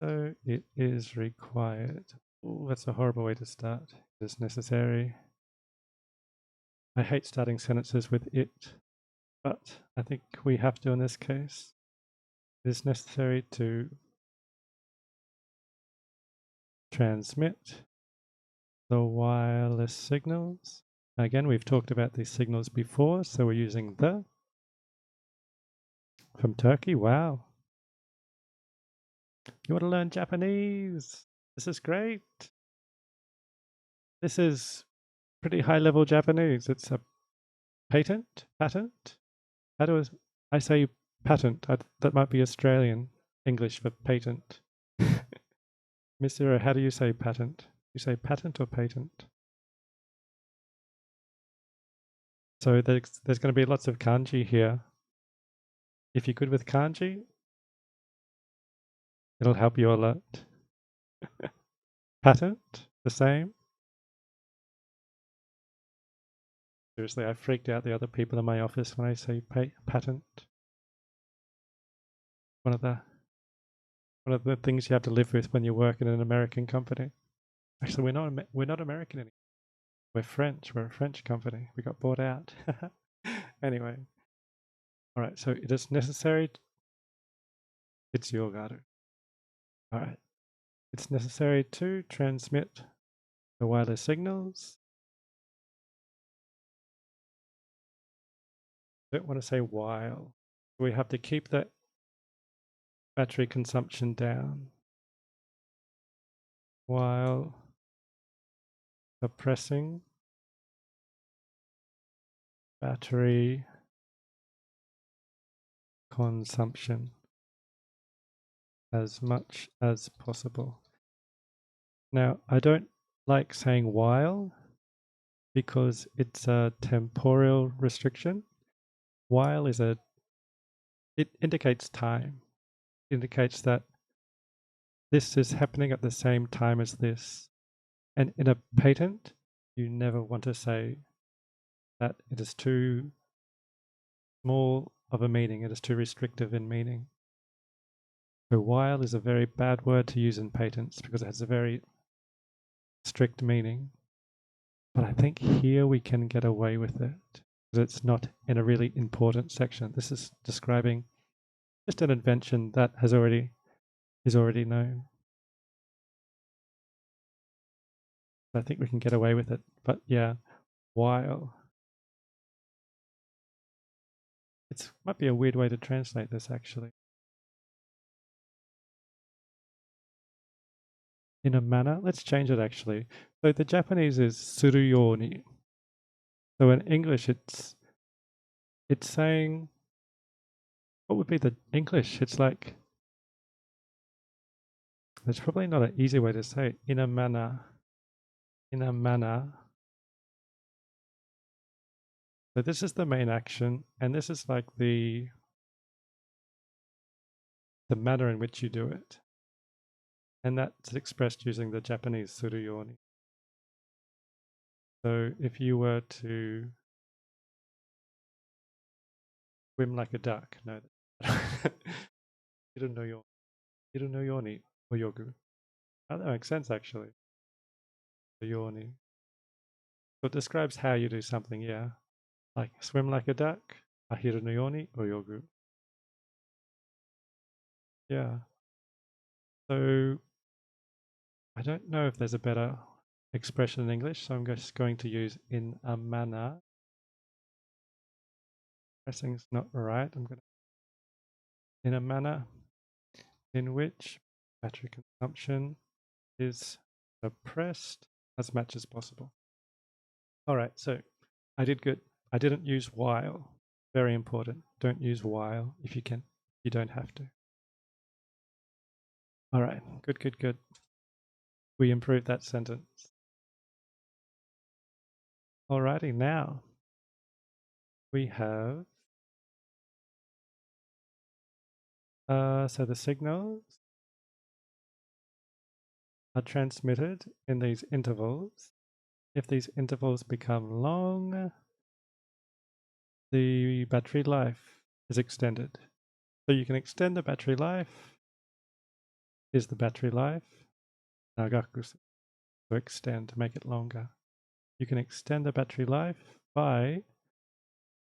So it is required. Ooh, that's a horrible way to start. It is necessary. I hate starting sentences with it, but I think we have to in this case. It is necessary to transmit the wireless signals. Again, we've talked about these signals before, so we're using the. From Turkey, wow. You want to learn Japanese? This is great. This is pretty high-level Japanese. It's a patent? How do I say patent? That might be Australian English for patent. Mr. How do you say patent? You say patent or patent? So there's going to be lots of kanji here. If you're good with kanji, it'll help you a lot. Patent, the same. Seriously, I freaked out the other people in my office when I say patent. One of the things you have to live with when you work in an American company. Actually, we're not American anymore. We're French. We're a French company. We got bought out. Anyway. All right. So it is necessary. It's yogaru. All right. It's necessary to transmit the wireless signals. I don't want to say while. We have to keep that battery consumption down while suppressing battery consumption as much as possible. Now, I don't like saying while because it's a temporal restriction. While it indicates time. It indicates that this is happening at the same time as this. And in a patent, you never want to say that it is too small of a meaning, it is too restrictive in meaning. So while is a very bad word to use in patents because it has a very strict meaning. But I think here we can get away with it because it's not in a really important section. This is describing just an invention that is already known. I think we can get away with it. But yeah, while. It might be a weird way to translate this actually. In a manner, let's change it actually. So the Japanese is suruyoni. So in English it's saying, what would be the English? It's like, there's probably not an easy way to say it. In a manner. So this is the main action, and this is like the manner in which you do it. And that's expressed using the Japanese suruyoni. So if you were to swim like a duck, no. Hirunoyoni or yogu. Oh, that makes sense actually. The yoni. So it describes how you do something, yeah. Like swim like a duck, hirunoyoni or yogu. Yeah. So I don't know if there's a better expression in English, so I'm just going to use in a manner. Pressing's not right. I'm going to in a manner in which battery consumption is suppressed as much as possible. All right, so I did good. I didn't use while. Very important. Don't use while if you can. You don't have to. All right, good. We improved that sentence. Alrighty, now we have so the signals are transmitted in these intervals. If these intervals become long, the battery life is extended. So you can extend the battery life. Is the battery life nagaku? So extend to make it longer. You can extend the battery life by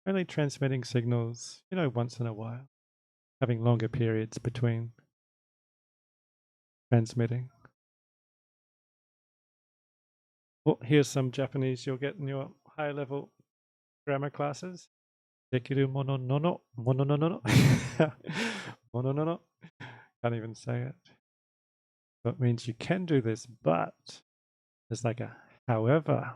only transmitting signals, once in a while, having longer periods between transmitting. Well, here's some Japanese you'll get in your higher level grammar classes. Dekiru mono no no, mono no no no. Mono no no. Can't even say it. So it means you can do this, but there's like a however.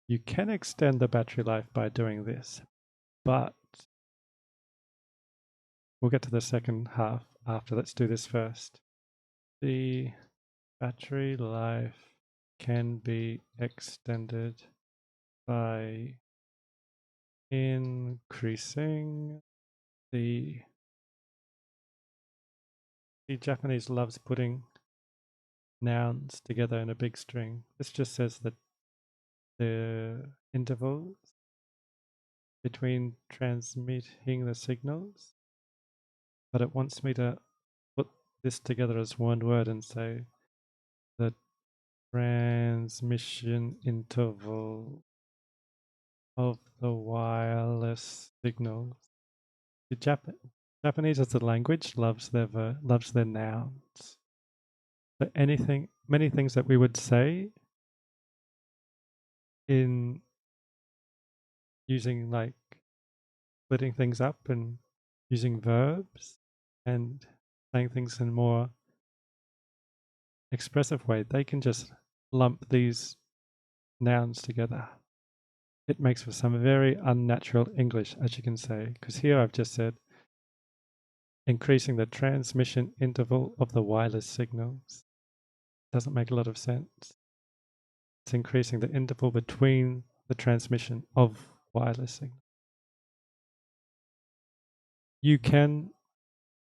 You can extend the battery life by doing this, but we'll get to the second half after. Let's do this first. The battery life can be extended by increasing the Japanese loves putting nouns together in a big string. This just says that the intervals between transmitting the signals, but it wants me to put this together as one word and say the transmission interval of the wireless signals. The Japanese as a language loves their nouns. So many things that we would say in using like splitting things up and using verbs and saying things in a more expressive way, they can just lump these nouns together. It makes for some very unnatural English, as you can say, because here I've just said increasing the transmission interval of the wireless signals. Doesn't make a lot of sense. It's increasing the interval between the transmission of wireless signals. You can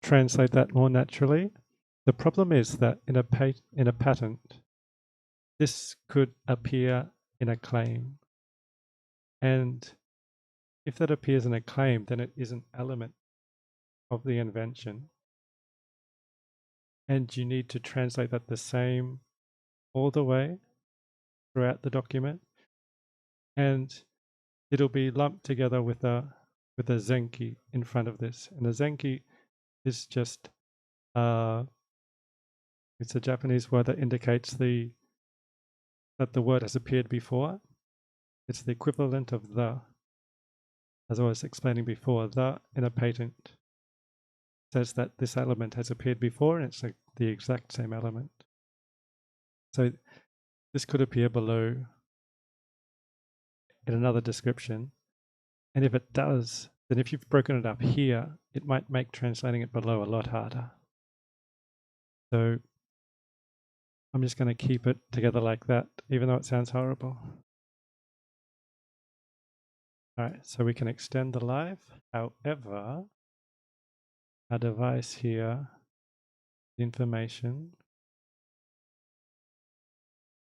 translate that more naturally. The problem is that in a patent, this could appear in a claim. And if that appears in a claim, then it is an element of the invention. And you need to translate that the same all the way throughout the document. And it'll be lumped together with a zenki in front of this. And a zenki is just it's a Japanese word that indicates that the word has appeared before. It's the equivalent of the, as I was explaining before, the in a patent says that this element has appeared before, and it's the exact same element. So this could appear below in another description. And if it does, then if you've broken it up here, it might make translating it below a lot harder. So I'm just going to keep it together like that, even though it sounds horrible. All right, so we can extend the life. However, our device here, the information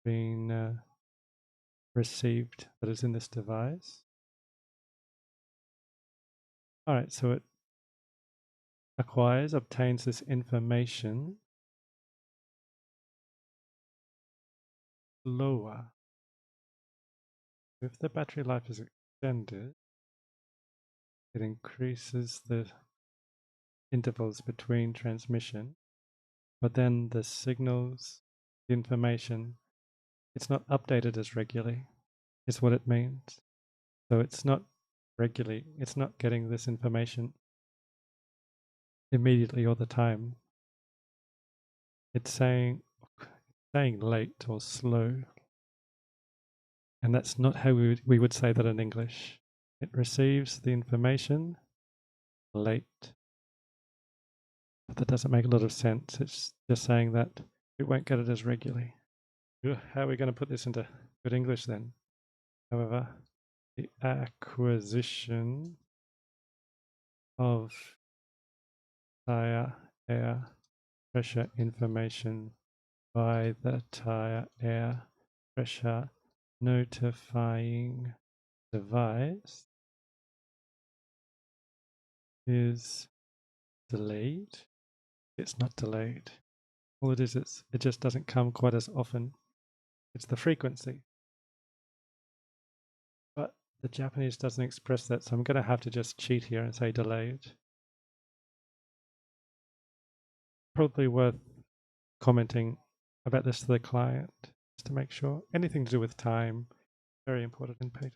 being received that is in this device. All right, so it obtains this information lower. If the battery life is extended, it increases the intervals between transmission, but then the signals, the information, it's not updated as regularly, is what it means. So it's not regularly, it's not getting this information immediately all the time. It's saying late or slow. And that's not how we would say that in English. It receives the information late. But that doesn't make a lot of sense. It's just saying that it won't get it as regularly. How are we going to put this into good English then? However, the acquisition of tire air pressure information by the tire air pressure notifying device is delayed. It's not delayed. All it is, it just doesn't come quite as often. It's the frequency. But the Japanese doesn't express that, so I'm going to have to just cheat here and say delayed. Probably worth commenting about this to the client, just to make sure. Anything to do with time, very important in patent.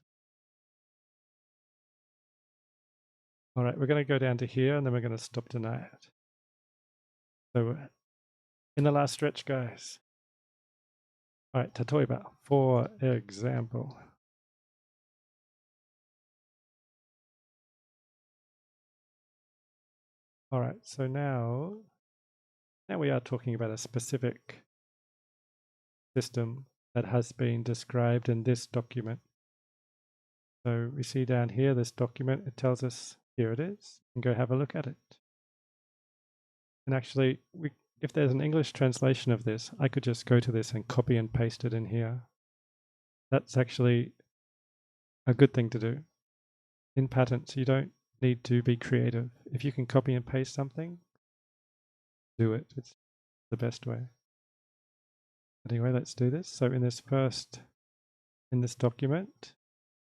All right, we're going to go down to here, and then we're going to stop tonight. So in the last stretch, guys. All right, Tatoiba, for example. All right, so now we are talking about a specific system that has been described in this document. So we see down here, this document, it tells us, here it is, and go have a look at it. And actually, if there's an English translation of this, I could just go to this and copy and paste it in here. That's actually a good thing to do. In patents, you don't need to be creative. If you can copy and paste something, do it. It's the best way. Anyway, let's do this. So in this document,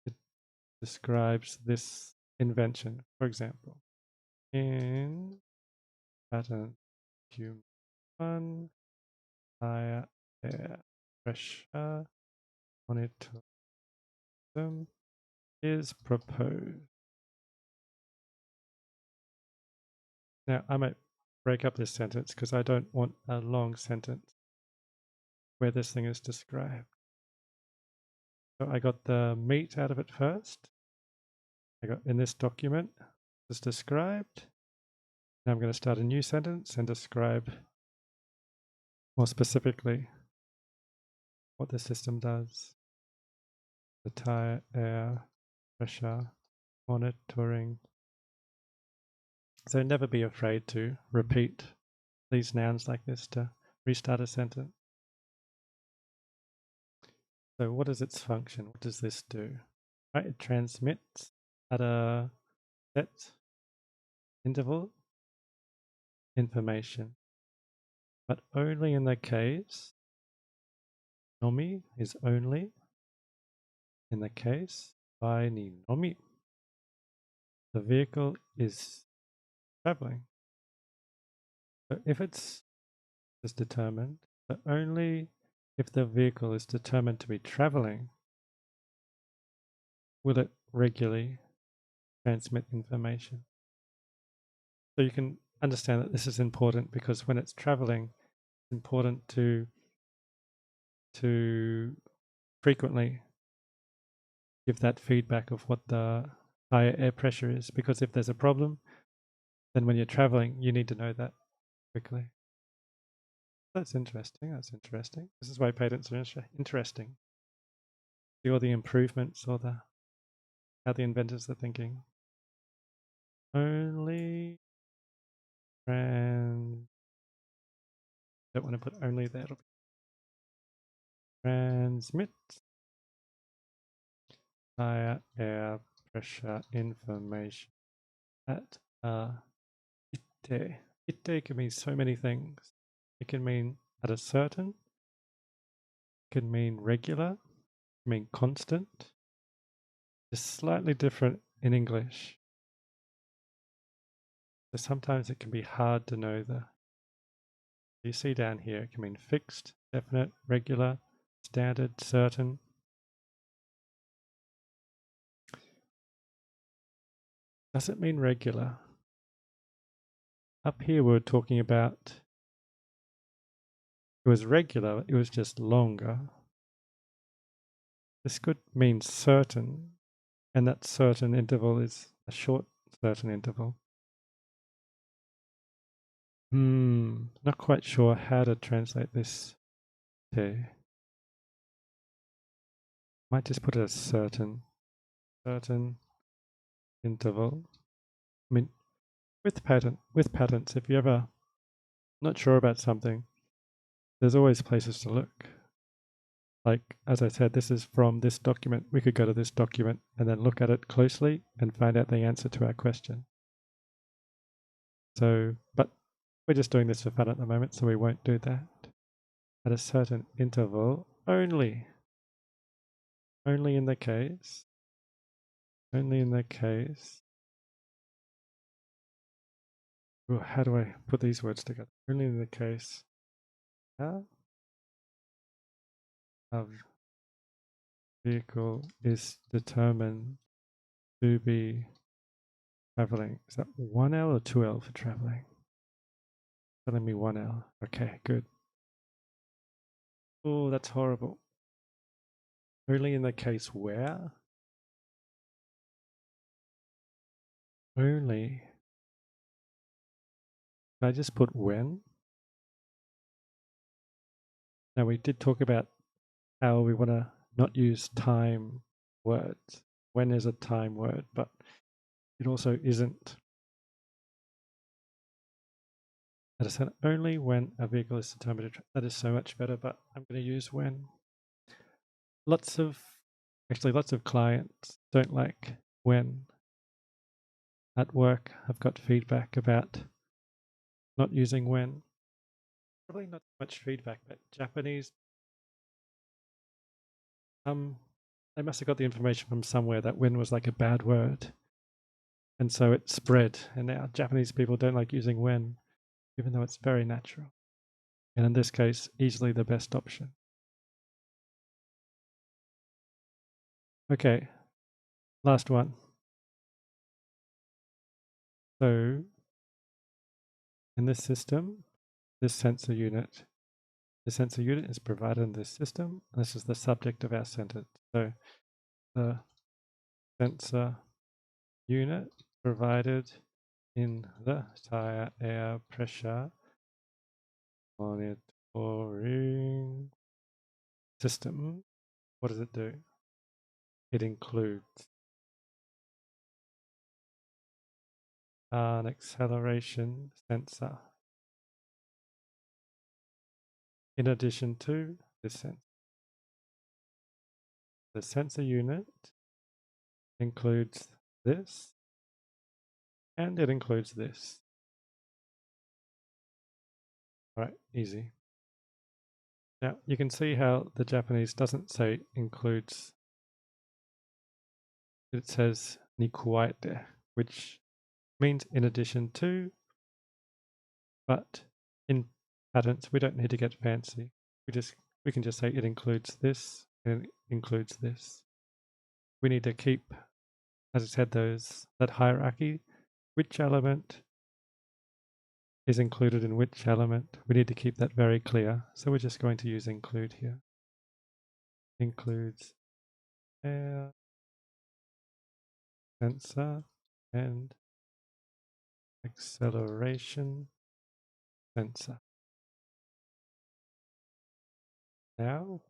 it describes this invention. For example, in patent Q1, higher air pressure monitor system is proposed. Now, I might break up this sentence because I don't want a long sentence where this thing is described. So I got the meat out of it first. I got in this document, it's described. Now I'm going to start a new sentence and describe more specifically what the system does. The tire air pressure monitoring. So never be afraid to repeat these nouns like this to restart a sentence. So what is its function? What does this do? Right, it transmits at a set interval information, but only in the case, nomi is only in the case by ni nomi. The vehicle is traveling. So if it's determined, but only if the vehicle is determined to be traveling, will it regularly transmit information. So you can understand that this is important because when it's traveling, it's important to frequently give that feedback of what the higher air pressure is, because if there's a problem, then when you're traveling, you need to know that quickly. That's interesting. That's interesting. This is why patents are interesting. See all the improvements or how the inventors are thinking. Only don't want to put only there. It'll be transmit higher air pressure information at ite. Ite can mean so many things. It can mean at a certain, it can mean regular, it can mean constant. It's slightly different in English. So sometimes it can be hard to know you see down here, it can mean fixed, definite, regular, standard, certain. Does it mean regular? Up here we're talking about it was regular, it was just longer. This could mean certain, and that certain interval is a short certain interval. Not quite sure how to translate this here. Might just put it as certain interval. I mean, with patents, if you're ever not sure about something, there's always places to look. Like, as I said, this is from this document. We could go to this document and then look at it closely and find out the answer to our question. So, but we're just doing this for fun at the moment, so we won't do that. At a certain interval, only in the case, how do I put these words together? Only in the case, a vehicle is determined to be traveling. Is that 1L or 2L for traveling? Telling me 1L. Okay, good. Oh, that's horrible. Only in the case where? Only. Can I just put when? Now, we did talk about how we want to not use time words. When is a time word, but it also isn't. I just said only when a vehicle is determined to that is so much better, but I'm going to use when. Lots of clients don't like when. At work, I've got feedback about not using when. Probably not much feedback, but Japanese, they must have got the information from somewhere that when was like a bad word. And so it spread. And now Japanese people don't like using when, even though it's very natural. And in this case, easily the best option. Okay, last one. So in this system, this sensor unit, the sensor unit is provided in this system. This is the subject of our sentence. So the sensor unit provided in the tire air pressure monitoring system. What does it do? It includes an acceleration sensor in addition to this sensor. The sensor unit includes this and it includes this. All right, easy. Now you can see how the Japanese doesn't say includes, it says ni kuwaete, which means in addition to, but in patterns we don't need to get fancy. We can just say it includes this and it includes this. We need to keep, as I said, that hierarchy, which element is included in which element. We need to keep that very clear. So we're just going to use include here. Includes air sensor and acceleration sensor. Now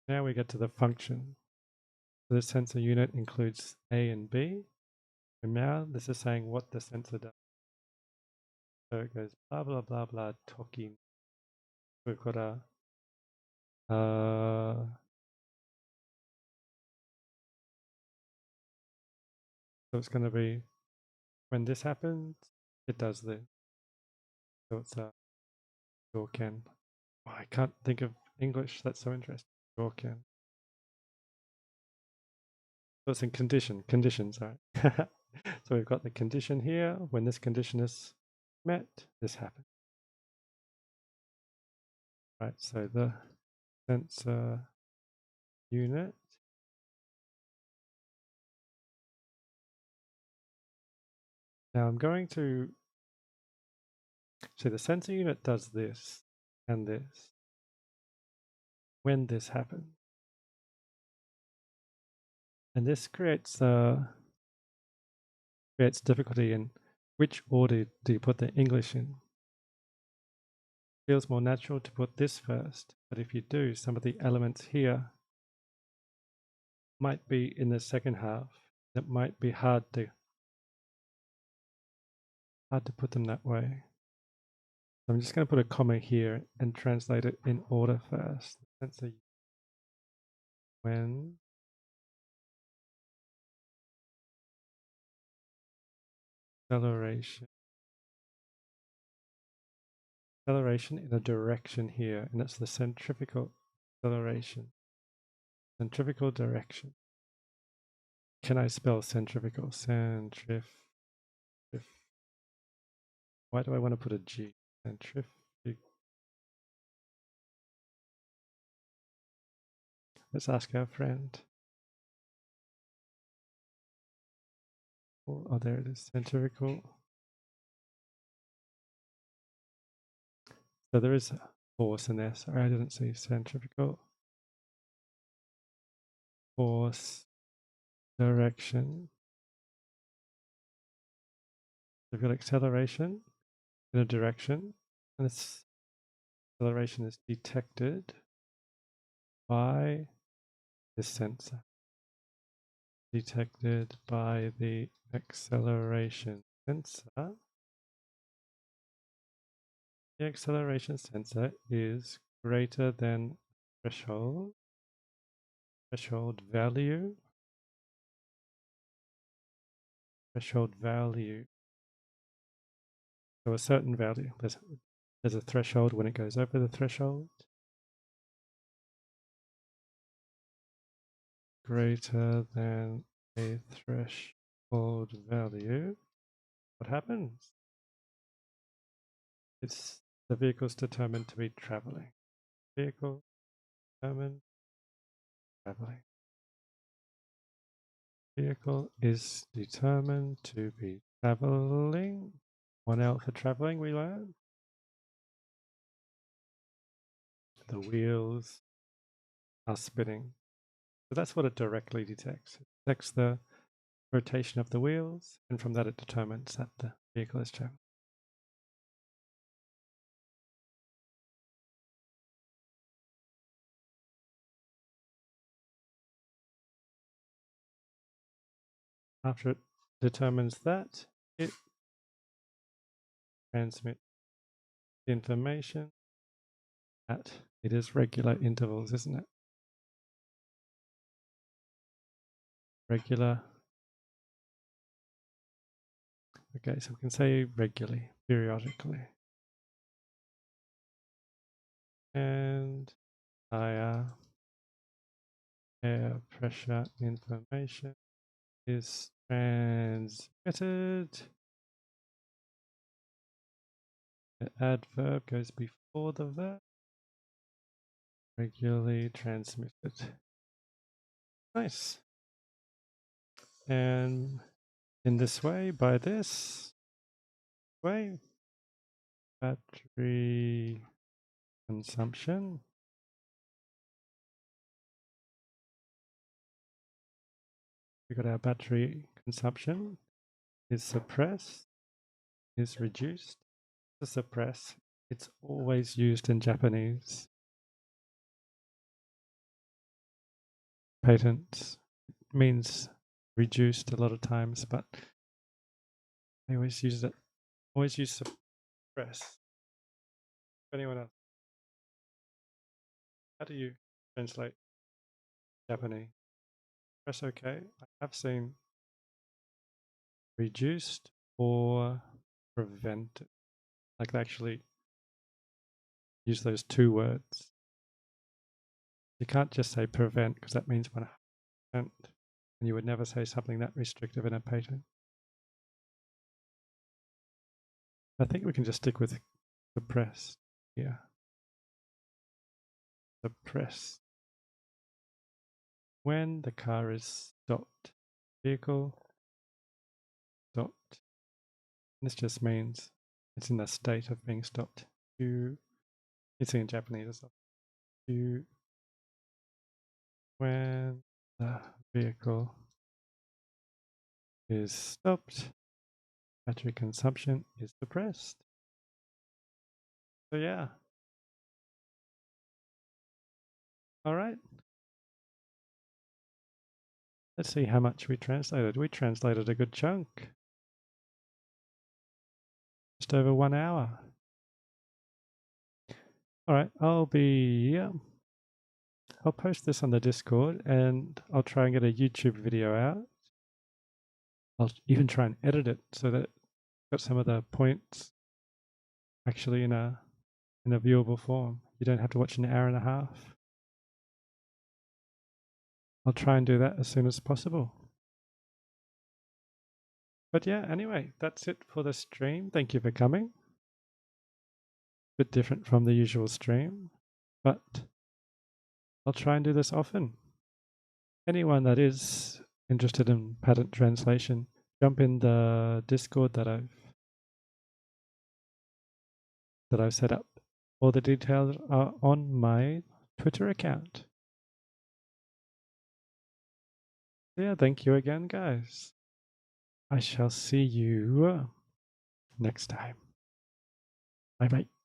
we get to the function. So the sensor unit includes A and B. And now this is saying what the sensor does. So it goes blah, blah, blah, blah, talking. We've got a so it's going to be when this happens, it does this. So it's a Yorken. Oh, I can't think of English. That's so interesting. Yorken. So it's in conditions, right? So we've got the condition here. When this condition is met, this happens. Right, so the sensor unit now I'm going to see the sensor unit does this and this when this happens. And this creates difficulty in which order do you put the English in. It feels more natural to put this first, but if you do, some of the elements here might be in the second half. That might be hard to put them that way. So I'm just going to put a comma here and translate it in order first. Sensor when acceleration in a direction here, and it's the centrifugal acceleration. Centrifugal direction. Can I spell centrifugal? Why do I want to put a G? Centrifugal. Let's ask our friend. Oh, there it is, centrifugal. So there is force in there. Sorry, I didn't see centrifugal. Force, direction. We've got acceleration in a direction, and this acceleration is detected by the sensor. Detected by the acceleration sensor. The acceleration sensor is greater than threshold value. Threshold value. So a certain value. There's a threshold when it goes over the threshold. Greater than a threshold value. What happens? The vehicle's determined to be traveling. Vehicle determined traveling. Vehicle is determined to be traveling. 1L for traveling, we learned. The wheels are spinning. So that's what it directly detects. It detects the rotation of the wheels, and from that it determines that the vehicle is traveling. After it determines that, it transmits information at it is regular intervals, isn't it? Regular. Okay, so we can say regularly, periodically. And higher air pressure information is transmitted. The adverb goes before the verb. Regularly transmitted. Nice. And in this way, by this way, battery consumption we got our battery consumption is suppressed, is reduced. To suppress, it's always used in Japanese patents. It means reduced a lot of times, but they always use it. Always use suppress. Anyone else? How do you translate Japanese? Press OK. I have seen reduced or prevented. Like they actually use those two words. You can't just say prevent because that means 100%. And you would never say something that restrictive in a patent. I think we can just stick with suppressed here. Suppress. When the car is stopped. Vehicle stopped. This just means it's in the state of being stopped. It's in Japanese as well. When the vehicle is stopped, battery consumption is suppressed. So yeah. All right. Let's see how much we translated. We translated a good chunk. Just over 1 hour. All right, I'll post this on the Discord and I'll try and get a YouTube video out. I'll even try and edit it so that I've got some of the points actually in a viewable form. You don't have to watch an hour and a half. I'll try and do that as soon as possible. But yeah, anyway, that's it for the stream. Thank you for coming. Bit different from the usual stream, but I'll try and do this often. anyone that is interested in patent translation, jump in the Discord that I've set up. All the details are on my Twitter account. Yeah, thank you again, guys. I shall see you next time. Bye bye.